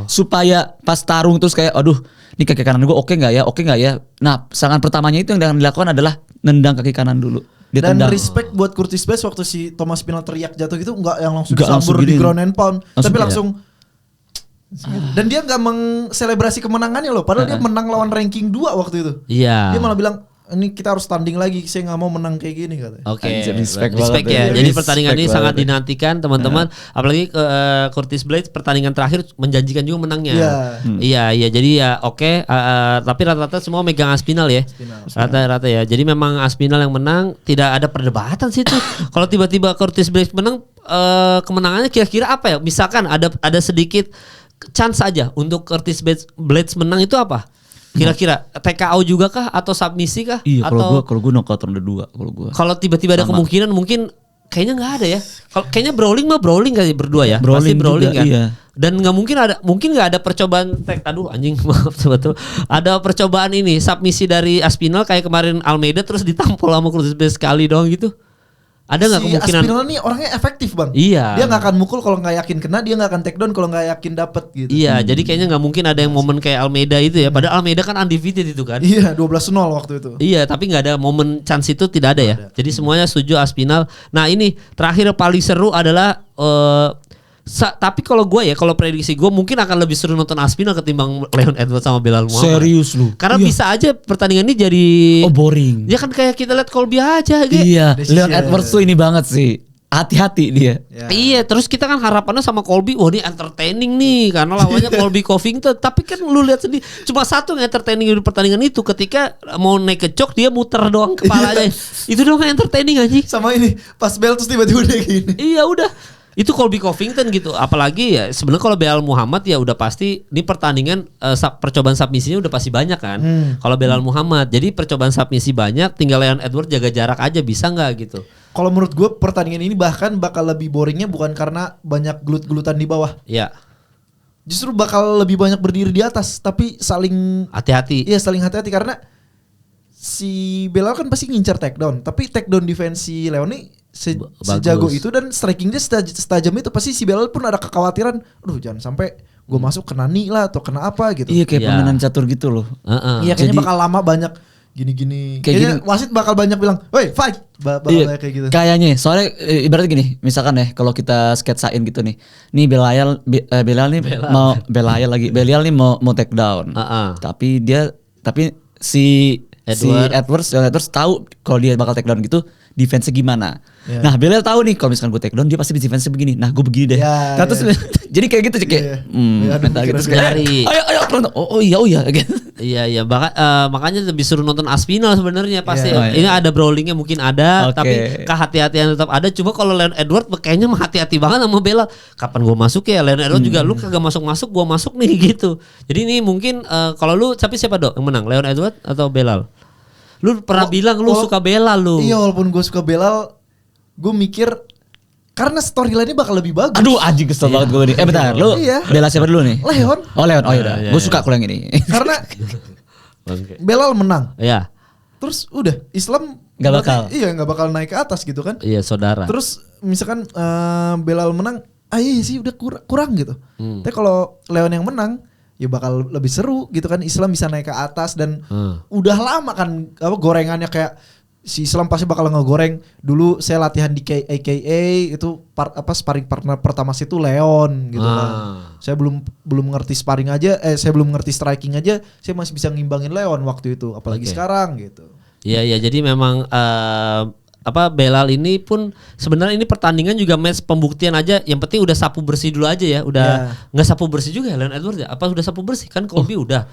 supaya pas tarung terus kayak aduh ini kaki kanan gue oke nggak ya nah serangan pertamanya itu yang dilakukan adalah nendang kaki kanan dulu. Dia dan tendang. Respect buat Curtis Blades waktu si Thomas Aspinall teriak jatuh gitu nggak yang langsung disambur di ground and pound tapi langsung dan dia nggak mengselebrasi kemenangannya loh padahal dia menang lawan ranking 2 waktu itu. Iya. Dia malah bilang ini kita harus tanding lagi saya nggak mau menang kayak gini katanya. Oke. Respect Ya. Jadi pertandingan ini sangat dinantikan teman-teman. Apalagi Curtis Blades pertandingan terakhir menjanjikan juga menangnya. Iya. Jadi ya oke. Tapi rata-rata semua megang Aspinall ya. Rata-rata ya. Jadi memang Aspinall yang menang. Tidak ada perdebatan sih tuh. Kalau tiba-tiba Curtis Blades menang, kemenangannya kira-kira apa ya? Misalkan ada sedikit chance aja untuk Curtis Blades menang itu apa? Kira-kira TKO juga kah atau submisi kah? Iya, atau kalau gue knockout ronde 2 kalau gue. Kalau tiba-tiba ada kemungkinan mungkin kayaknya nggak ada ya. Kalau kayaknya brawling kali berdua ya. Pasti brawling juga, kan. Iya. Dan mungkin nggak ada percobaan maaf betul. Ada percobaan ini submisi dari Aspinall kayak kemarin Almeida terus ditampol sama Curtis Blades sekali doang gitu. Ada nggak kemungkinan? Aspinall nih orangnya efektif bang. Iya. Dia nggak akan mukul kalau nggak yakin kena, dia nggak akan take down kalau nggak yakin dapet gitu. Iya, jadi kayaknya nggak mungkin ada yang momen kayak Almeida itu ya. Padahal Almeida kan undefeated itu kan. Iya, 12-0 waktu itu. Iya, tapi nggak ada momen chance itu tidak ada ya. Jadi semuanya setuju Aspinall. Nah ini terakhir paling seru adalah tapi kalau gue ya, kalau prediksi gue mungkin akan lebih seru nonton Aspinall ketimbang Leon Edwards sama Belal Muhammad. Serius lu? Karena bisa aja pertandingan ini jadi boring. Ya kan kayak kita lihat Colby aja gitu. Iya, Leon Edwards tuh ini banget sih. Hati-hati dia. Ya. Iya, terus kita kan harapannya sama Colby, wah ini entertaining nih karena lawannya Colby Covington. Tapi kan lu lihat sendiri, cuma satu yang entertaining di pertandingan itu ketika mau naik ke jok dia muter doang kepalanya. Itu doang entertaining aja. Sama ini, pas bel terus tiba-tiba dia gini. Iya udah. Itu Colby Covington gitu. Apalagi ya sebenarnya kalau Belal Muhammad ya udah pasti ini pertandingan percobaan submisinya udah pasti banyak kan. Kalau Belal Muhammad. Jadi percobaan submisi banyak, tinggal Leon Edwards jaga jarak aja bisa nggak gitu. Kalau menurut gue pertandingan ini bahkan bakal lebih boringnya bukan karena banyak gelut-gelutan di bawah. Iya. Justru bakal lebih banyak berdiri di atas tapi saling hati-hati. Iya, saling hati-hati karena si Belal kan pasti ngincar takedown, tapi takedown defense si Leon nih sejago itu dan striking dia setajam itu pasti si Belal pun ada kekhawatiran, aduh jangan sampai gue masuk kena knee lah atau kena apa gitu. Iya kayak permainan catur gitu loh. Iya kayaknya bakal lama banyak gini-gini. Kayaknya wasit bakal banyak bilang, "Woi, fight." Bakal kayak gitu. Kayaknya soalnya ibaratnya gini, misalkan ya kalau kita sketsain gitu nih. Nih Belal nih mau take down. Tapi si Edwards tahu kalau dia bakal take down gitu defense-nya gimana. Yeah. Nah Belal tahu nih kalau misalkan gue take down dia pasti defense-nya begini. Nah gue begini deh. Yeah, nah terus jadi kayak gitu kayak mental gitu lari. Ayo oh iya gitu. Iya makanya lebih suruh nonton Aspinall sebenarnya pasti. Ini ada brawlingnya mungkin ada, tapi kehati-hatian tetap ada. Cuma kalau Leon Edwards kayaknya hati-hati banget sama Belal. Kapan gue masuk ya? Leon Edwards juga lu kagak masuk gue masuk nih gitu. Jadi ini mungkin kalau lu siapa Dok yang menang? Leon Edwards atau Belal? Lu pernah bilang lu suka Belal lu. Iya walaupun gue suka Belal, gue mikir karena storyline-nya bakal lebih bagus. Aduh anjing kesel banget gue nih. Bentar, lu bela siapa dulu nih? Leon. Oh Leon, oh iya. Gue suka kalau yang ini. Karena Belal menang. Iya. Terus udah Islam Gak bakal. Iya gak bakal naik ke atas gitu kan. Iya saudara. Terus misalkan Belal menang, iya sih udah kurang gitu. Tapi kalau Leon yang menang, ya bakal lebih seru gitu kan. Islam bisa naik ke atas dan udah lama kan gorengannya kayak si Islam pasti bakal ngegoreng. Dulu saya latihan di AKA itu sparring partner pertama situ Leon gitu kan. Saya belum ngerti sparring aja, saya belum ngerti striking aja, saya masih bisa ngimbangin Leon waktu itu, apalagi sekarang gitu. Iya jadi memang Belal ini pun sebenarnya ini pertandingan juga match pembuktian aja. Yang penting udah sapu bersih dulu aja ya. Udah nggak sapu bersih juga ya Leon Edwards ya? Apa udah sapu bersih kan Colby udah.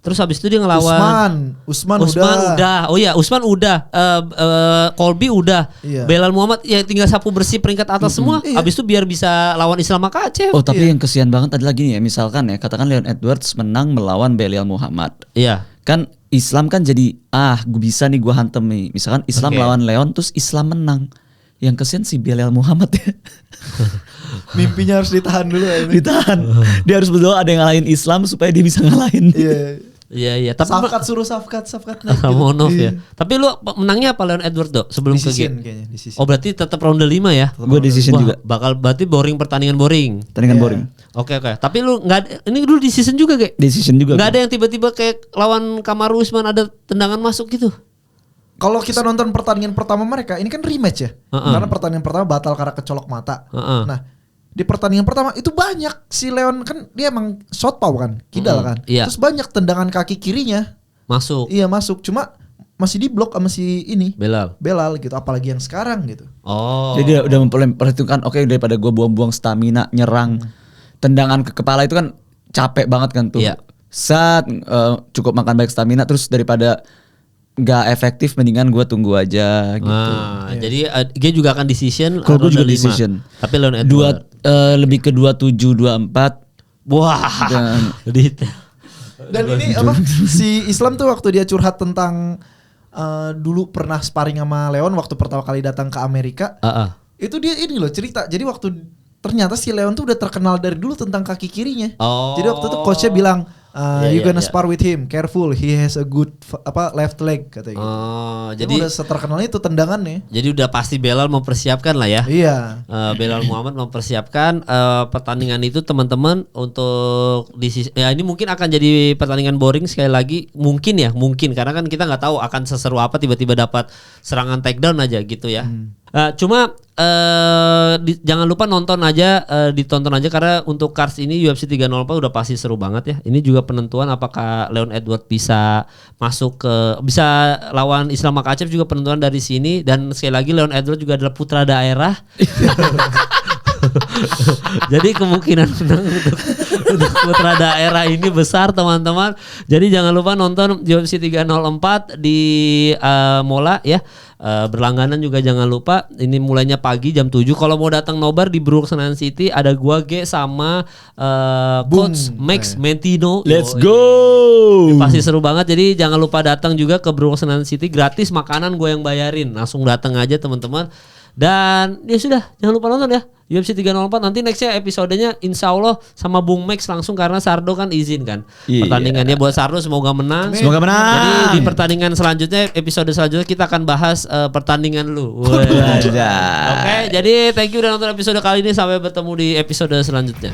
Terus habis itu dia ngelawan Usman udah. Oh iya Usman udah. Colby udah. Iya. Belal Muhammad ya tinggal sapu bersih peringkat atas semua. Iya. Habis itu biar bisa lawan Islam Makhachev. Oh tapi yang kesian banget adalah gini ya. Misalkan ya katakan Leon Edwards menang melawan Belal Muhammad. Iya. Kan Islam kan jadi gue bisa nih gue hantem nih. Misalkan Islam lawan Leon terus Islam menang. Yang kesian si Belal Muhammad ya. Mimpinya harus ditahan dulu ya. Ditahan. Dia harus berdoa ada yang ngalahin Islam supaya dia bisa ngalahin. Iya. Tapi Safkat. Ramonov ya. Tapi lu menangnya apa Leon Edwards dok sebelum ke game? Oh berarti tetap ronde 5 ya? Gue decision juga. Berarti pertandingan boring. Boring. Oke. Tapi lu nggak ini dulu decision juga kayak? Decision juga. Nggak ada yang tiba-tiba kayak lawan Kamaru Usman ada tendangan masuk gitu? Kalau kita nonton pertandingan pertama mereka, ini kan rematch ya. Karena pertandingan pertama batal karena kecolok mata. Nah, di pertandingan pertama itu banyak si Leon kan dia emang southpaw kan, kidal kan. Iya. Terus banyak tendangan kaki kirinya masuk. Iya masuk, cuma masih diblok sama si ini Belal gitu, apalagi yang sekarang gitu. Oh. Jadi dia udah memperhitungkan oke, daripada gue buang-buang stamina nyerang tendangan ke kepala itu kan capek banget kan tuh. Iya. Cukup makan baik stamina terus daripada nggak efektif mendingan gue tunggu aja gitu. Jadi dia juga akan decision. Kalau gue juga decision. Tapi Leon Edwards lebih ke 27 24. Wah. Dan ini apa? Si Islam tuh waktu dia curhat tentang dulu pernah sparring sama Leon waktu pertama kali datang ke Amerika. Itu dia ini loh cerita. Jadi waktu ternyata si Leon tuh udah terkenal dari dulu tentang kaki kirinya. Jadi waktu itu coachnya bilang you gonna spar with him, careful, he has a good left leg katanya gitu. Jadi udah seterkenal itu tendangannya. Jadi udah pasti Belal mempersiapkan lah ya. Iya. Belal Muhammad mempersiapkan pertandingan itu teman-teman untuk ya ini mungkin akan jadi pertandingan boring sekali lagi mungkin karena kan kita nggak tahu akan seseru apa tiba-tiba dapat serangan takedown aja gitu ya. Cuma jangan lupa ditonton aja karena untuk cards ini UFC 304 udah pasti seru banget ya. Ini juga penentuan apakah Leon Edwards bisa bisa lawan Islam Makhachev juga penentuan dari sini, dan sekali lagi Leon Edwards juga adalah putra daerah. Jadi kemungkinan menang untuk putra daerah ini besar teman-teman. Jadi jangan lupa nonton UFC 304 di Mola ya. Berlangganan juga jangan lupa. Ini mulainya pagi jam 7. Kalau mau datang nobar di Brook Senayan City ada gua sama Coach Max Mentino. Let's go. Pasti seru banget. Jadi jangan lupa datang juga ke Brook Senayan City, gratis makanan gue yang bayarin. Langsung datang aja teman-teman. Dan ya sudah, jangan lupa nonton ya UFC 304. Nanti nextnya episodenya insya Allah sama Bung Max langsung karena Sardo kan izin kan pertandingannya. Buat Sardo semoga menang. Semoga menang. Jadi di pertandingan selanjutnya, episode selanjutnya kita akan bahas pertandingan lu. Oke, jadi thank you udah nonton episode kali ini. Sampai bertemu di episode selanjutnya.